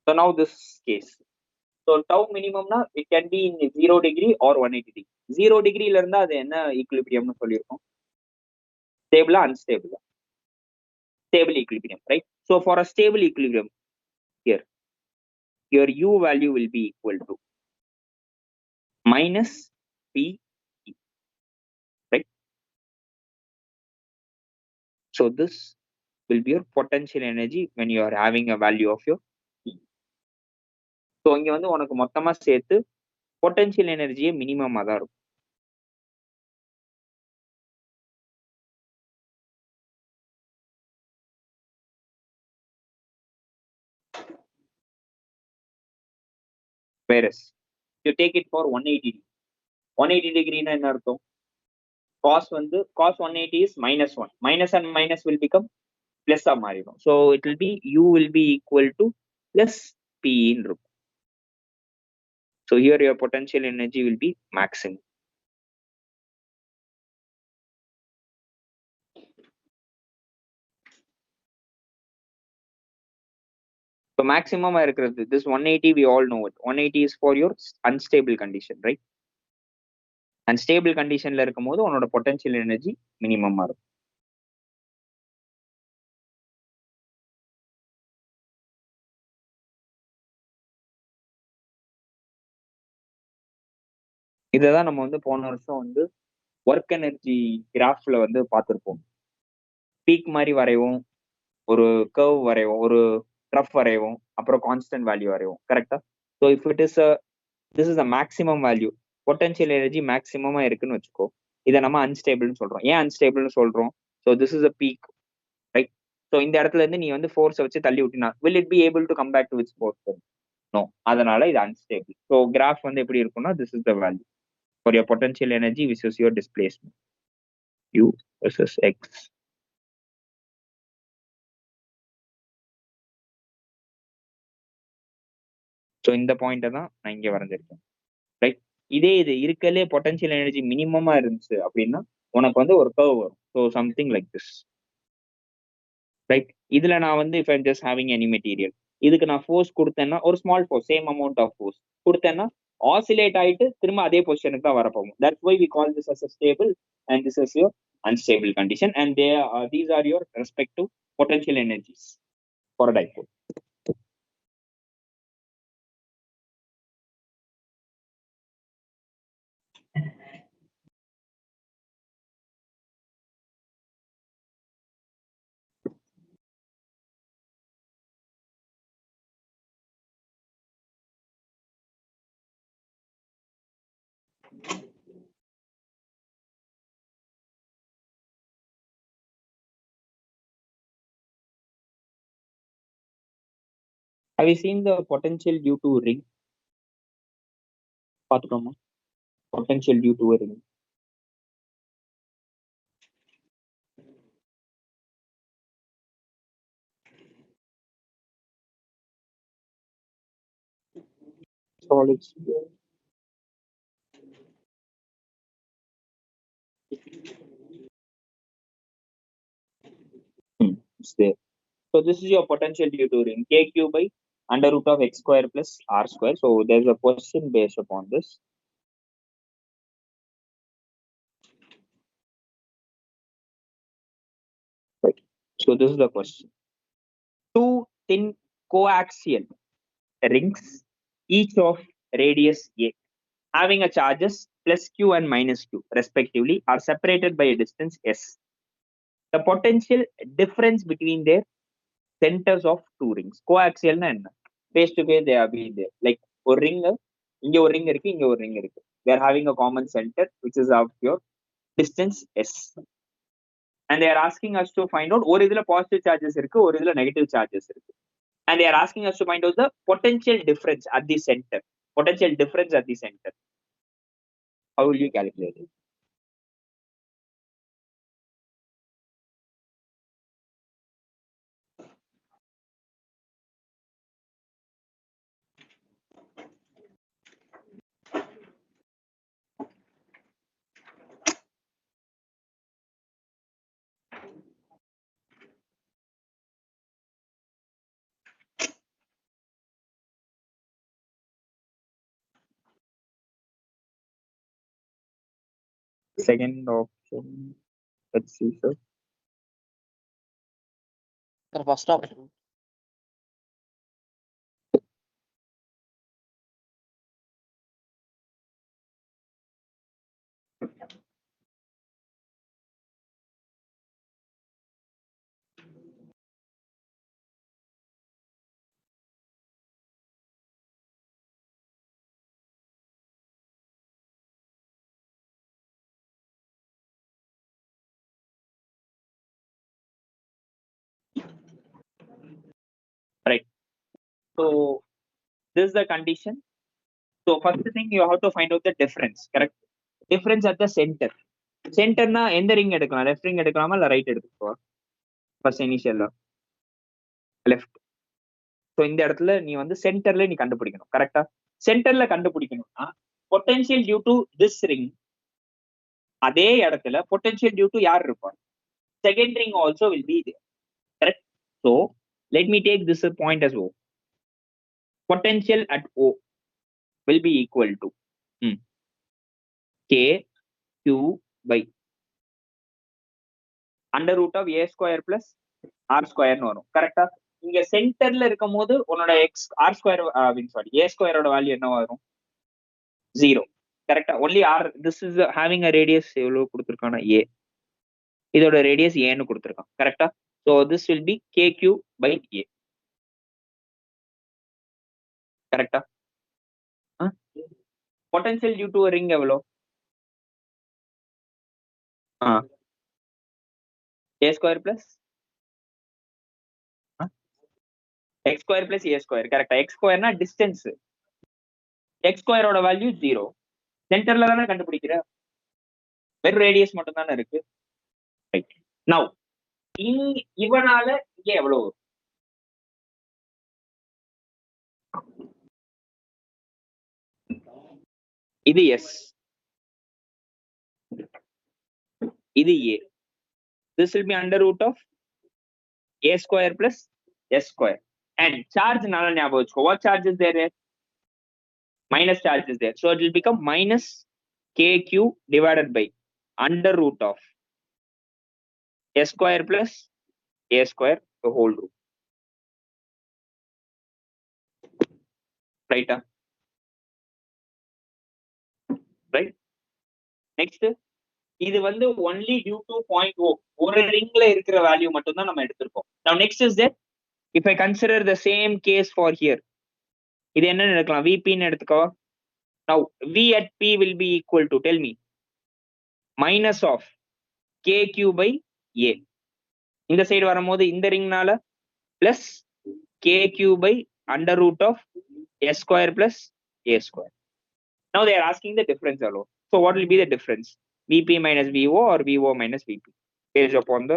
Speaker 1: So now this case. So tau minimum na it can be in 0 degree or 180 degree. 0 degree ல இருந்தா அது என்ன equilibrium னு சொல்லிருக்கோம். Stable unstable. Stable equilibrium, right? So for a stable equilibrium here, your u value will be equal to minus p, right? So this will be your potential energy when you are having a value of your p. So இங்க வந்து உனக்கு மொத்தமா சேர்த்து potential energy மினிமமா தான் இருக்கும். Whereas you take it for 180 degree. 180 degree னா என்ன அர்த்தம்? Cos வந்து cos 180 is -1. Minus and minus will become plus ஆ மாறிடும். So it will be u will be equal to plus p in இருக்கும். So here your potential energy will be maximum. So maximum இருக்கிறது this 180 we all know it. 180 is for your unstable condition, right? Unstable conditionல இருக்கும்போது உன்னோட potential energy minimum இருக்கும். இததான் நம்ம வந்து போன வருஷம் வந்து ஒர்க் எனர்ஜி கிராஃப்ல வந்து பார்த்திருப்போம். பீக் மாதிரி வரைவோம், ஒரு கர்வ் வரைவோம், ஒரு ரஃப் வரைவோம், அப்புறம் கான்ஸ்டன்ட் வேல்யூ வரைவோம், கரெக்டா? So if it is this is a maximum value, potential energy மேக்ஸிமமா இருக்குன்னு வச்சுக்கோ, இதை நம்ம அன்ஸ்டேபிள்னு சொல்றோம். ஏன் அன்ஸ்டேபிள்னு சொல்றோம்? So this is a peak, right? So இந்த இடத்துல இருந்து நீ வந்து ஃபோர்ஸை வச்சு தள்ளி விட்டினா will it be able to come back to its force? No. அதனால இது அன்ஸ்டேபிள். ஸோ கிராஃப் வந்து எப்படி இருக்கும்னா this is the value for your potential energy which is your displacement u versus x. So இந்த பாயிண்ட்டை தான் நான் இங்கே வரைஞ்சிருக்கேன், ரைட்? இதே இது இருக்கலே பொட்டன்ஷியல் எனர்ஜி மினிமமா இருந்துச்சு அப்படின்னா உனக்கு வந்து ஒரு கர்வ் வரும். So something like this, right? இதுல நான் வந்து if I'm just having any material, இதுக்கு நான் ஃபோர்ஸ் கொடுத்தேன்னா ஒரு small force, same amount of force கொடுத்தேன்னா ஆசிலேட் ஆயிட்டு திரும்ப அதே பொசிஷனுக்கு தான் வரப்போகும். That's why we call this as a stable and this is your unstable condition, and these are your respective potential energies for a dipole. Have you seen the potential due to ring? பார்த்துக்கோமா potential due to a ring. Solid sphere. It's there. So this is your potential due to ring, kq by under root of x square plus r square. So there's a question based upon this. Right. So this is the question. Two thin coaxial rings, each of radius a, having a charges plus q and minus q respectively, are separated by a distance s. The potential difference between their centers of two rings. Coaxial na enna? Face to face they are being there. Like ஒரு ring, இங்க ஒரு ring இருக்கு, இங்க ஒரு ring இருக்கு. They are having a common center which is of your distance s. And they are asking us to find out ஒரு இதுல positive charges இருக்கு, ஒரு இதுல negative charges இருக்கு. And they are asking us to find out the potential difference at the center. Potential difference at the center. How will you calculate it? Second option. Let's see, sir.
Speaker 4: First option.
Speaker 1: Right. So this is the condition. So first thing you have to find out the difference. Correct. Difference at the center. சென்டர்னா எந்த ring எடுக்கலாம்? Left ring எடுக்கலாமா இல்ல right எடுத்துக்கோ? First இனிஷியல்ல left. So இந்த இடத்துல நீ வந்து சென்டர்ல நீ கண்டுபிடிக்கணும். கரெக்டா? சென்டர்ல கண்டுபிடிக்கணும்னா potential due to this ring, அதே இடத்துல பொட்டன்ஷியல் டியூ டு யார் இருப்பாங்க? Second ring also will be there. Correct. So let me take this point as O. Potential at O will be equal to K Q by under root of A square plus R square னு வரும். கரெக்டா? இங்க சென்டர்ல இருக்கும் போது உன்னோட x r square sorry a ஸ்கொயரோட value என்ன வரும்? 0. கரெக்டா? Only r this is having a radius எவ்வளவு கொடுத்துருக்கானா ஏ, இதோட ரேடியஸ் ஏன்னு கொடுத்துருக்கான். கரெக்டா? So this will be k q by a. கரெக்டா? பொட்டன்ஷியல் டியூ டு ரிங் எவ்வளோ? A square plus x square plus a square. கரெக்டா? எக்ஸ் ஸ்கொயர்னா டிஸ்டன்ஸ், எக்ஸ் ஸ்கொயரோட வேல்யூ 0. சென்டர்ல தானே கண்டுபிடிக்கிற, வெறும் ரேடியஸ் மட்டும் தானே இருக்கு. ரைட். நவ் இவனால இங்க எவ்வளவு வரும்? இது எஸ், இது ஏ. This will be under root of a square plus s square. And charge nala ஞாபகம் வச்சுக்கோ. What charge is there? Minus charge is there. So it will become minus kq divided by under root of s square plus a square the whole root. Right? Right? Next, இது வந்து only due to point O, ஒரு ரிங்ல இருக்கிற value மட்டும் தான் நம்ம எடுத்திருக்கோம். Now next is that if I consider the same case for here, இது என்ன எடுக்கலாம்? Vp ன்னு எடுத்துக்கோ. Now V at P will be equal to, tell me, minus of kq by A. இந்த சைடு வரும்போது இந்த ரிங்னால plus kq by under root of s square plus a square. Now they are asking the difference alone. So what will be the difference? Vp minus Vo or Vo minus Vp based upon the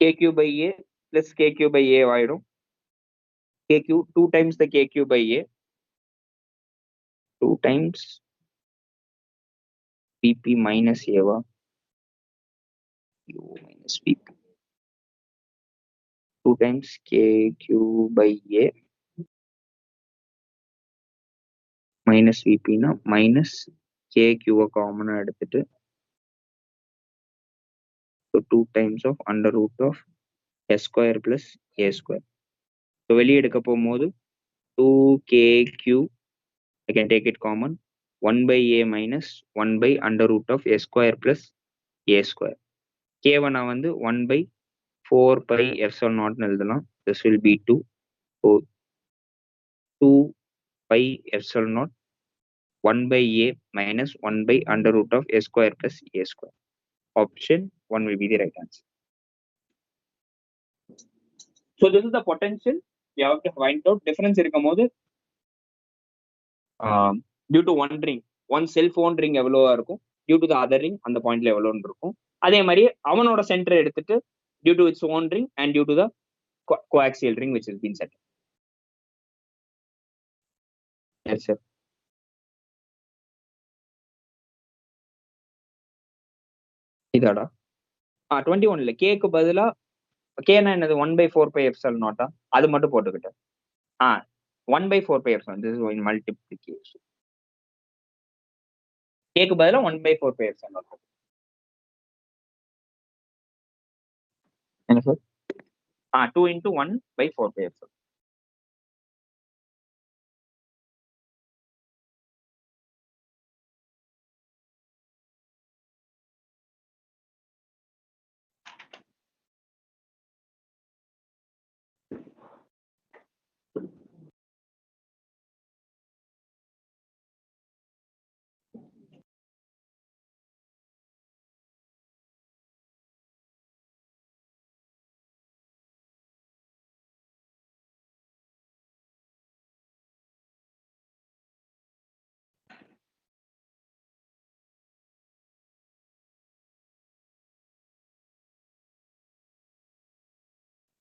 Speaker 1: kq by A plus kq by A ஆயிடும். kq 2 times the kq by A, 2 times Vp minus A வா, Vo minus Vp, 2 times kq by A minus Vp னா minus kq காமனா எடுத்துட்டு, so 2 times of under root of s square plus a square. So வெளியே எடுக்க போகும்போது 2kq, I can take it common, 1 by a minus 1 by under root of s square plus a square. k1 வந்து 1 by 4 pi epsilon naught எழுதலாம். This will be 2. So 2 pi epsilon naught 1 by a minus 1 by under root of s square plus a square. Option 1 will be the right answer. So this is the potential. You have to find out difference இருக்கும்போது due to one ring, one cell phone ring எவ்வளவா இருக்கும், due to the other ring அந்த பாயிண்ட்ல எவ்வளோன்னு இருக்கும். அதே மாதிரி அவனோட சென்டர் எடுத்துட்டு due to its own ring and due to the coaxial ring which has been set. Yes sir. இதாடா 21 இல்ல, கேக்கு பதிலா கேனா என்னது 1 by 4 pi epsilon naught அது மட்டும் போட்டுக்கிட்டேன். 1 by 4 pi epsilon, this is in multiplication. கேக்கு பதிலா 1/4 pairs என்ன sir 2 into 1/4 pairs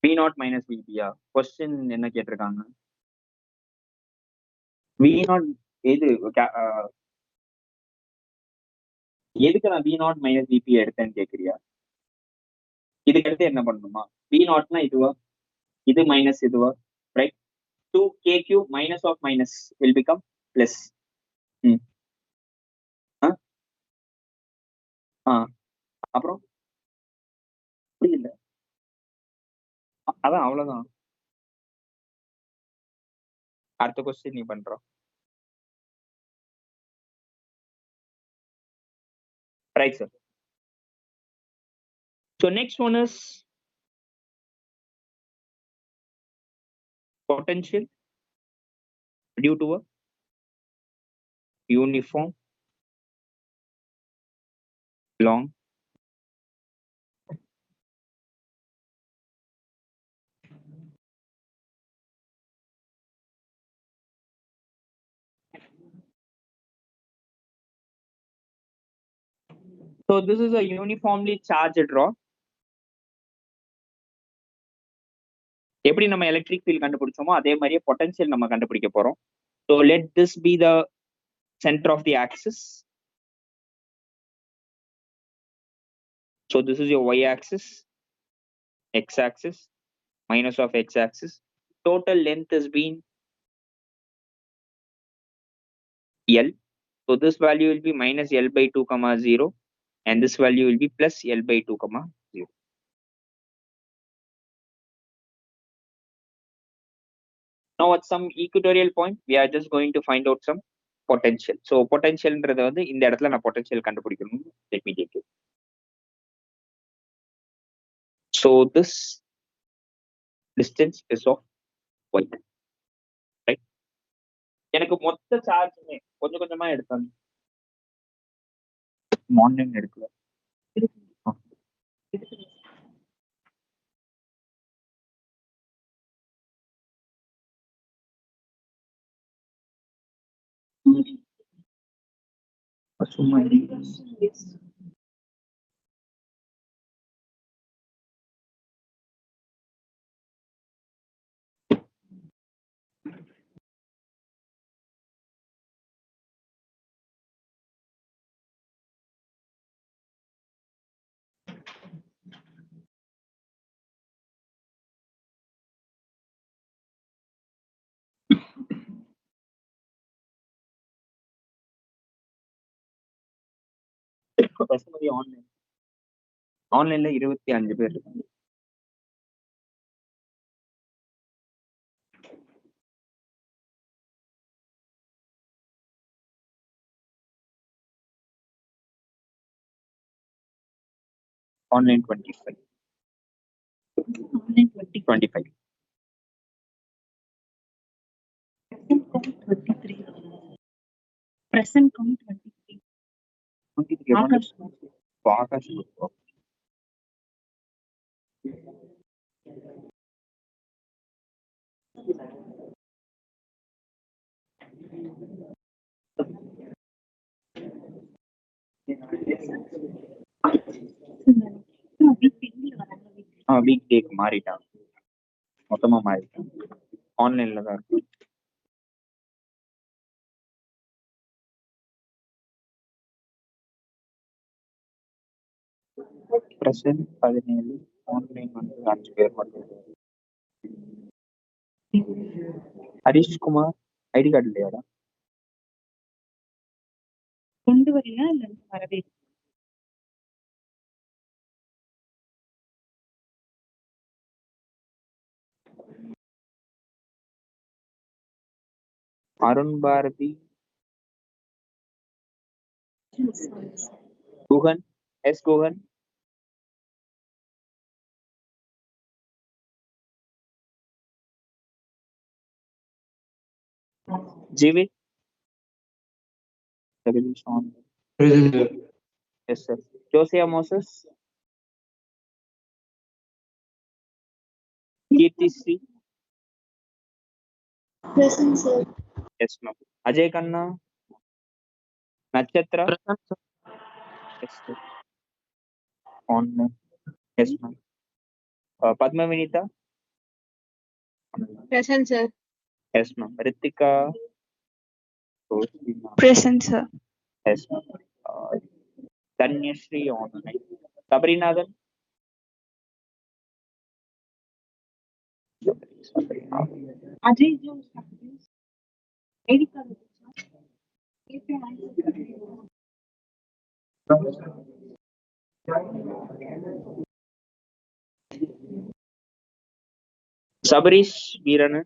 Speaker 1: V0 minus VP question என்ன கேட்டிருக்காங்க V0 எது எதுக்கு நான் V0 minus VP எடுத்தேன்னு கேக்குறியா இதுக்கு அடுத்து என்ன பண்ணணுமா V0னா இதுவா இது மைனஸ் இதுவா right 2KQ minus of minus will become plus அப்புறம் புரியல அதான் அவ்வளவுதான் அடுத்த கொஸ்டின் நீ பண்றோம் right sir so next one is potential due to a uniform long so this is a uniformly charged rod எப்படி நம்ம எலக்ட்ரிக் ஃபீல்ட் கண்டுபிடிச்சோமோ அதே மாதிரியே பொட்டன்ஷியல் நம்ம கண்டுபிடிக்க போறோம் so let this be the center of the axis so this is your y axis x axis minus of x axis total length has been L so this value will be minus L by 2 comma 0 and this value will be plus L by 2 comma 0 now at some equatorial point we are just going to find out some potential so potential ன்றது வந்து இந்த இடத்துல நான் potential கண்டுபிடிக்கணும் let me take it so this distance is of y right எனக்கு மொத்த சார்ஜ்மே கொஞ்சம் கொஞ்சமா எடுத்தாங்க மார்னிங் எடுக்கல சும்மா பசுமதி ஆன்லைன்ல 25 பேர் இருக்காங்க online 25 25
Speaker 3: present count 23
Speaker 1: Akash Akash week டேக்கு மாறிட்டான் மொத்தமா மாறிட்டான் ஆன்லைன்ல தான் இருக்கு பிரசன்ட் 17 ஆன்லைன் வந்து 5 பேர் மட்டும் ஹரிஷ்குமார் ஐடி கார்டு இல்லையாடா
Speaker 3: கொண்டு வரியா இல்ல வரவே
Speaker 1: Arun Bharathi, Guhan, S Guhan, Jeevith,
Speaker 2: Present, sir.
Speaker 1: Yes sir. Josiah Moses, Keerthi Sri,
Speaker 5: Present, sir.
Speaker 1: Yes ma'am. Ajay Kanna, Natchathira,
Speaker 4: Present, sir.
Speaker 1: Yes sir. ஒன்னு, yes ma'am. Padma Vinitha,
Speaker 5: Present, sir.
Speaker 1: Yes ma'am. Rithika,
Speaker 5: Present, sir.
Speaker 1: Yes ma'am. Dhanyashree online. Sabarinathan,
Speaker 3: Ajay Jose ID card
Speaker 1: Sabareesh Veeran,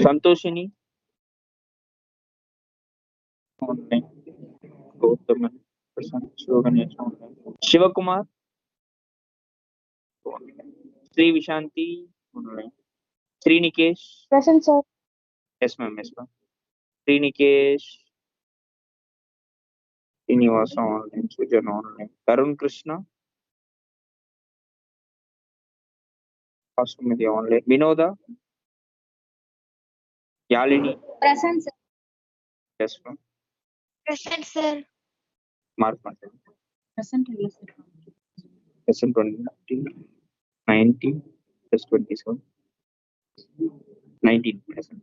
Speaker 1: Santhoshini online. Gauthaman, Sivaganesh online. Sivakumar, Sri Vishanthi online. Srinikesh,
Speaker 5: Present, sir.
Speaker 1: Yes ma'am, yes ma'am. Srinikesh, Srinivasam online. Sujan online. Tharun Krishna, Kasumathi online. Vinodha, Yazhini,
Speaker 5: Present, sir.
Speaker 1: Yes ma'am.
Speaker 5: Present, sir.
Speaker 1: Mark பண்ணுறேன்.
Speaker 3: Present இல்ல sir
Speaker 1: Present 20, 19 plus 27, 19 present.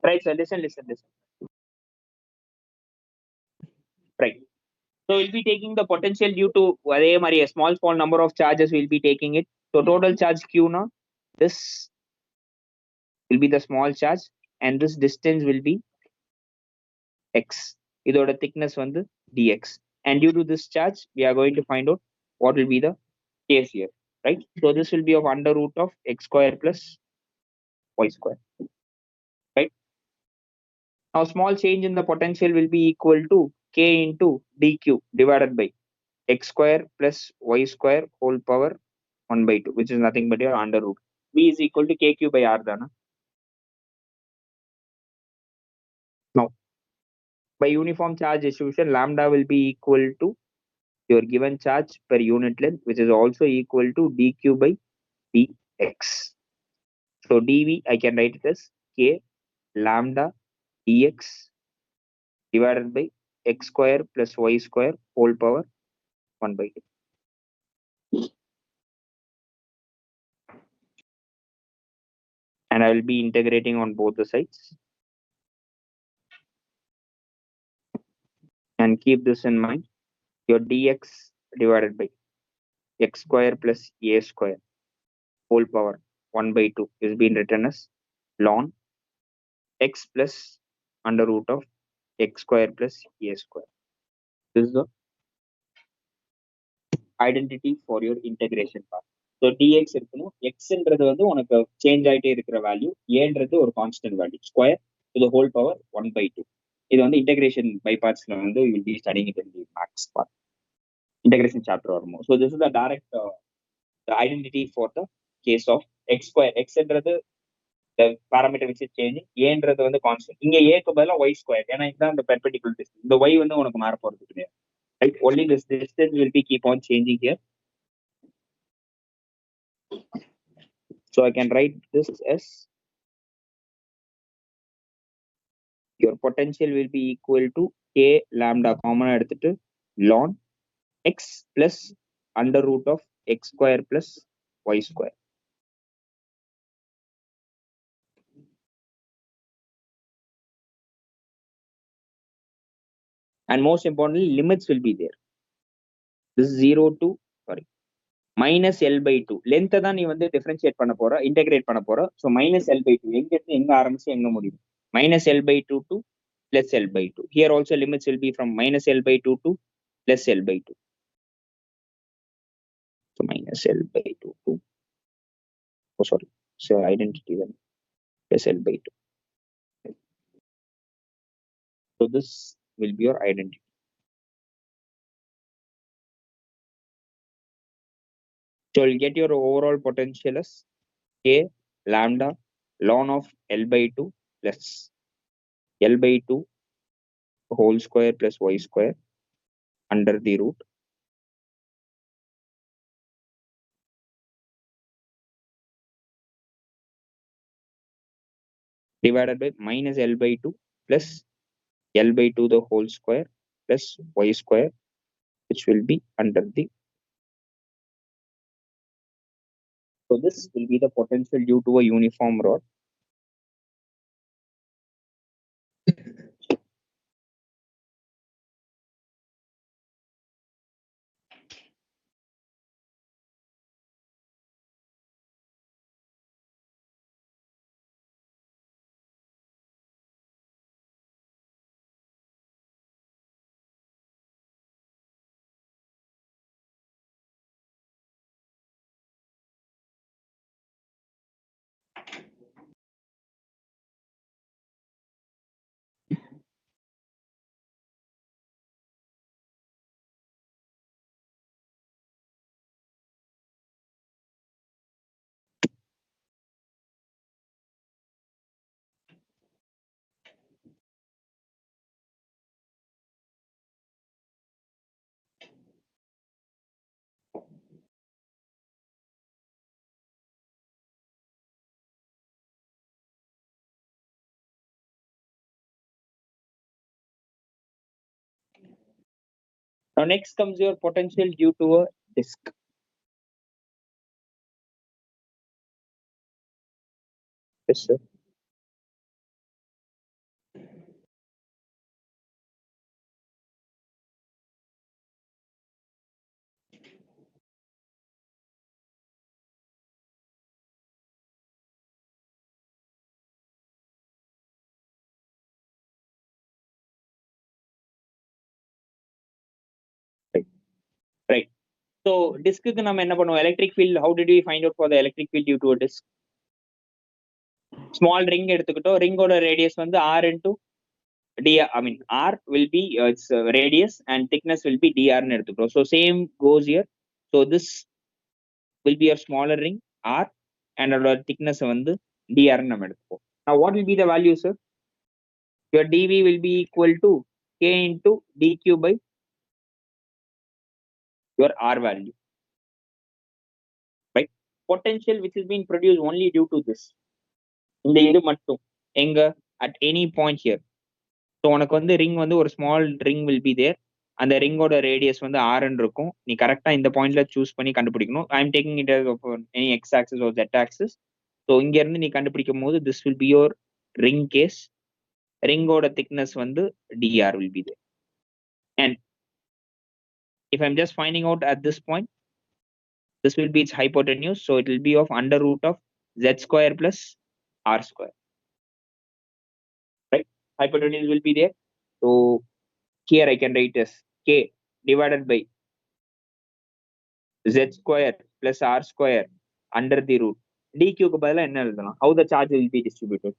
Speaker 1: Right, sir. Listen. Right. So we'll be taking the potential due to a small number of charges. We'll be taking it. So total charge Q now. This will be the small charge, and this distance will be x. இதோட thickness வந்து dx. And due to this charge, we are going to find out what will be the case here. Right. So this will be of under root of x square plus y square. Right. Now small change in the potential will be equal to k into dq divided by x square plus y square whole power 1 by 2, which is nothing but your under root. V is equal to kq by r dana. Now by uniform charge distribution, lambda will be equal to your given charge per unit length, which is also equal to dq by dx. So dv I can write it as k lambda dx divided by x square plus y square whole power 1 by 2. And I will be integrating on both the sides. And keep this in mind. Your dx divided by x square plus a square whole power 1 by 2 is being written as ln x plus under root of x square plus a square. This is the identity for your integration part. So dx இருக்கணும். xன்றது வந்து உனக்கு change ஆயிட்டே இருக்கிற value, ஏன்றது ஒரு constant value, square to the whole power 1 by 2. இது வந்து integration by பார்ட்ஸ்ல வந்து will be studying it in the maths part, integration chapter வருமோ. So this is the direct the identity for the case of x square. x என்றது the parameter which is changing, ஏன்றது வந்து constant. இங்க a க்கு பதிலா y square, ஏன்னா இதுதான் இந்த perpendicular distance. இந்த y வந்து உனக்கு மாற போறது கிடையாது. Right? Only this distance will be keep on changing here. So I can write this as your potential will be equal to k lambda common எடுத்துட்டு ln x plus under root of x square plus y square. And most importantly, limits will be there. This is 0 to minus L by 2 length தான் நீ வந்து differentiate பண்ண போற integrate பண்ண போற. So minus L by 2 எங்க இருந்து எங்க ஆரம்பிச்சு எங்க முடியும்? minus L by 2 to plus L by 2. Here also limits will be from minus L by 2 to plus L by 2. So minus L by 2 to, oh sorry, so identity then plus L by 2. So this will be your identity. So you'll get your overall potential as K lambda ln of L by 2 plus L by 2 whole square plus y square under the root divided by minus L by 2 plus L by 2 the whole square plus y square, which will be under the. So this will be the potential due to a uniform rod. Now next comes your potential due to a disk. Yes, sir. Right. Right. So disk க்கு நம்ம என்ன பண்ணுவோம்? Electric field, how did we find out for the electric field due to a disk? Small ring எடுத்துக்கிட்டோம். ரிங்கோட radius வந்து R into dr, I mean R will be its radius and thickness will be dr ன்னு எடுத்துக்கிறோம். So same goes here. So this will be a smaller ring R and அதோட thickness வந்து dr ன்னு நம்ம எடுத்துப்போம். Now what will be the value, sir? Your dv will be equal to k into dq by your R value, right? Potential which is being produced only due to this. இந்த இது மட்டும் எங்க at any point here. So உனக்கு வந்து ring வந்து ஒரு small ring will be there. அந்த ரிங்கோட ரேடியஸ் வந்து ஆர்ன்னு இருக்கும். நீ கரெக்டாக இந்த பாயிண்ட்ல சூஸ் பண்ணி கண்டுபிடிக்கணும். I am taking it any x axis ஒரு ஜெட் ஆக்சிஸ். ஸோ இங்க இருந்து நீ கண்டுபிடிக்கும் போது this will be your ring case. ரிங்கோட திக்னஸ் வந்து dr will be there. And if I'm just finding out at this point, this will be its hypotenuse. So it will be of under root of z square plus r square. Right? Hypotenuse will be there. So here I can write as k divided by z square plus r square under the root. dq க்கு பதிலா என்ன எழுதலாம்? How the charge will be distributed?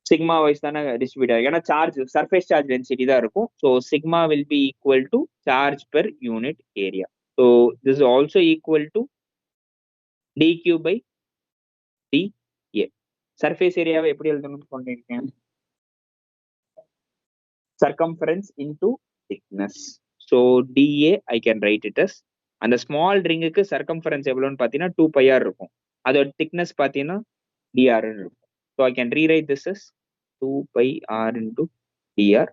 Speaker 1: Sigma wise தானே distribute ஆகும். ஏன்னா charge surface charge density தான் இருக்கும். So sigma will be equal to charge per unit area. So this is also equal to dq by dA. Surface area எப்படி எழுதணும்னு சொல்லிருக்கேன்? Circumference into thickness. So dA I can write it as, அந்த small ரிங்குக்கு circumference எவ்வளோன்னு பார்த்தீங்கன்னா 2πr இருக்கும். அதோட thickness பார்த்தீங்கன்னா dr இருக்கும். So I can rewrite this is 2πr into dr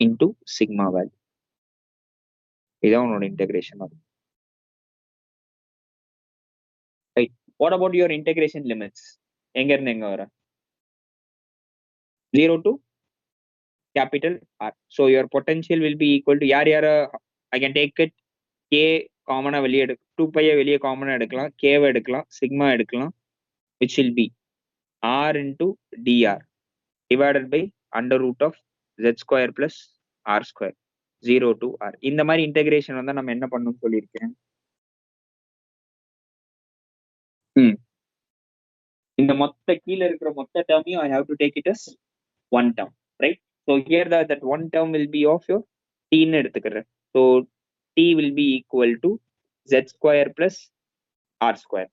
Speaker 1: into sigma value. இதான் உன்னோட இன்டெகிரேஷன் ஆகும். Right. What about your integration limits? எங்க இருந்து எங்க வர? 0 to capital R. So your potential will be equal to I can take it K காமனா வெளியே 2π வெளியே காமனா எடுக்கலாம், கேவை எடுக்கலாம், சிக்மா எடுக்கலாம், which will be r into dr divided by under root of z square plus r square 0 to r. இந்த மாதிரி integration வந்து நம்ம என்ன பண்ணணும்னு சொல்லியிருக்கேன். இந்த மொத்த கீழே இருக்கிற மொத்த டேர்மையும் I have to take it as one term, right? So here that one term will be of your t ன்னு எடுத்துக்கிறேன். So t will be equal to z square plus r square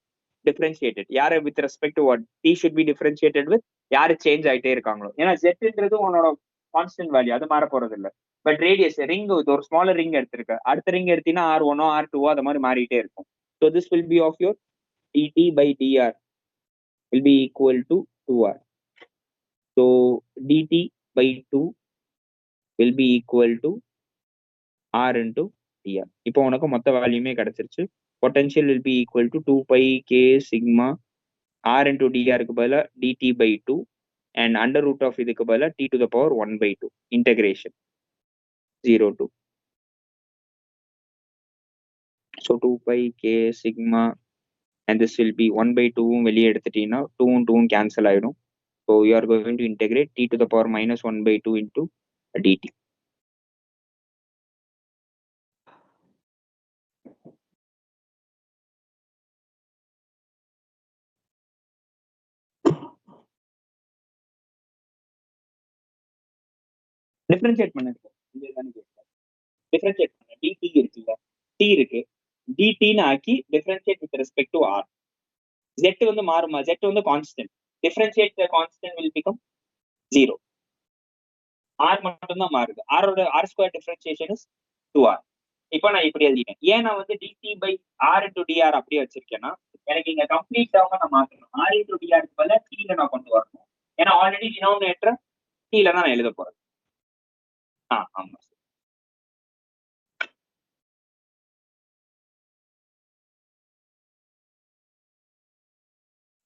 Speaker 1: differentiated. யாரை with respect to what? t should be differentiated with யாரு change ஆயிட்டே இருக்காங்களோ. ஏன்னா zன்றது உன்னோட constant value, அது மாற போறது இல்லை. பட் ரேடியஸ் ரிங் ஒரு ஸ்மாலர் ரிங் எடுத்திருக்க, அடுத்த ரிங் எடுத்தீங்கன்னா r1 r2 அது மாதிரி மாறிட்டே இருக்கும். So this will be of your dt by dr will be equal to 2r. So dt by 2 will be equal to r into dr. இப்போ உனக்கு மொத்த வேல்யூமே கிடைச்சிருச்சு. Potential will be equal to 2π k sigma r into dr க்கு பதிலா dt by 2 and under root of இதுக்கு பதிலா t to the power 1 by 2 integration 0 to. So 2π k sigma and this will be 1 by 2 வெளியே எடுத்துட்டீங்கன்னா 2 2 cancel ஆயிடும். So you are going to integrate t to the power minus 1 by 2 into dt. Differentiate பண்ணிருக்கோம். Differentiate பண்ண dt இருக்குல்ல, t இருக்கு, dt ன்னு ஆக்கி differentiate with respect to r. z வந்து மாறுமா, z வந்து constant, differentiate the constant will become 0. r மட்டும் தான் மாறுது. r square differentiation is 2r. இப்போ நான் இப்படி எழுதிட்டேன். ஏன் நான் வந்து dt by r into dr அப்படியே வச்சிருக்கேன்னா, எனக்கு இங்க கம்ப்ளீட் டேர்மை நான் மாத்தணும். r into dr க்கு பதிலா t ல நான் கொண்டு வரணும். ஏன்னா ஆல்ரெடி டினாமினேட்டர் t ல தான் நான் எழுத போறேன். ஆமா.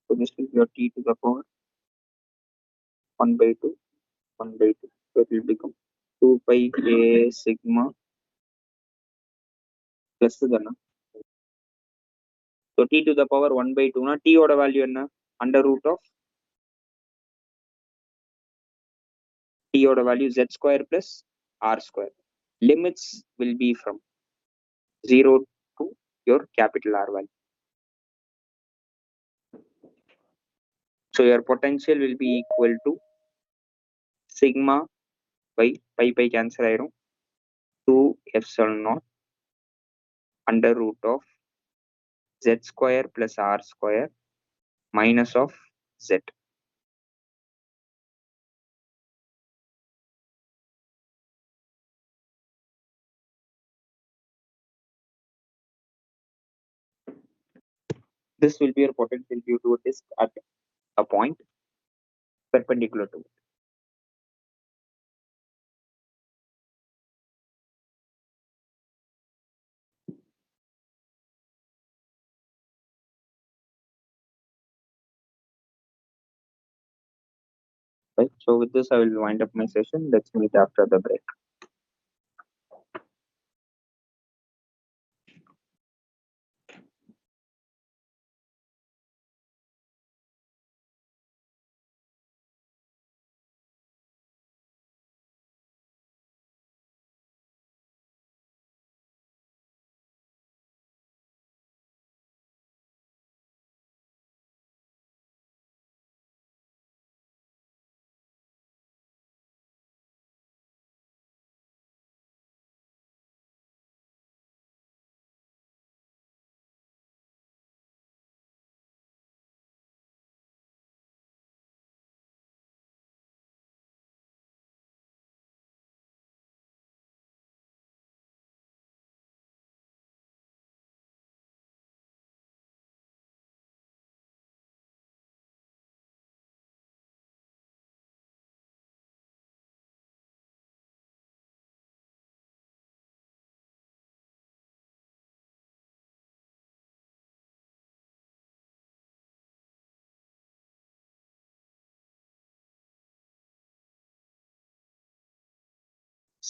Speaker 1: So this will be your t to the power 1 by 2, 1 by 2. So it will become 2π k sigma plus தானே. So t to the power 1 by 2 னா t ஓட வேல்யூ என்ன, under root of t ஓட value z square plus r square. Limits will be from 0 to your capital R value. So your potential will be equal to sigma by pi cancel ஆயிரும் 2 epsilon naught under root of z square plus r square minus of z. This will be your potential due to a disk at a point perpendicular to it. Right. So with this, I will wind up my session. Let's meet after the break.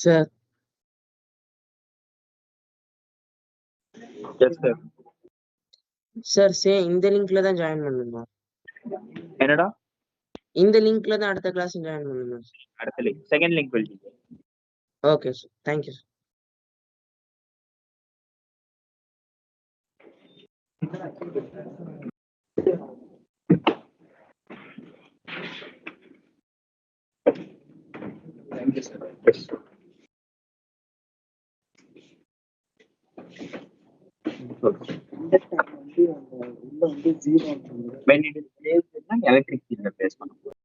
Speaker 4: Sir,
Speaker 1: yes sir.
Speaker 4: Sir இந்த லிங்க்ல தான் join பண்ணணுமா?
Speaker 1: என்னடா
Speaker 4: இந்த லிங்க்ல தான் அடுத்த class join பண்ணணுமா?
Speaker 1: அடுத்த link second link will be.
Speaker 4: Okay sir, thank you sir.
Speaker 1: Thank you, sir. Yes. When it is placed in an electric field, place பண்ணணும்.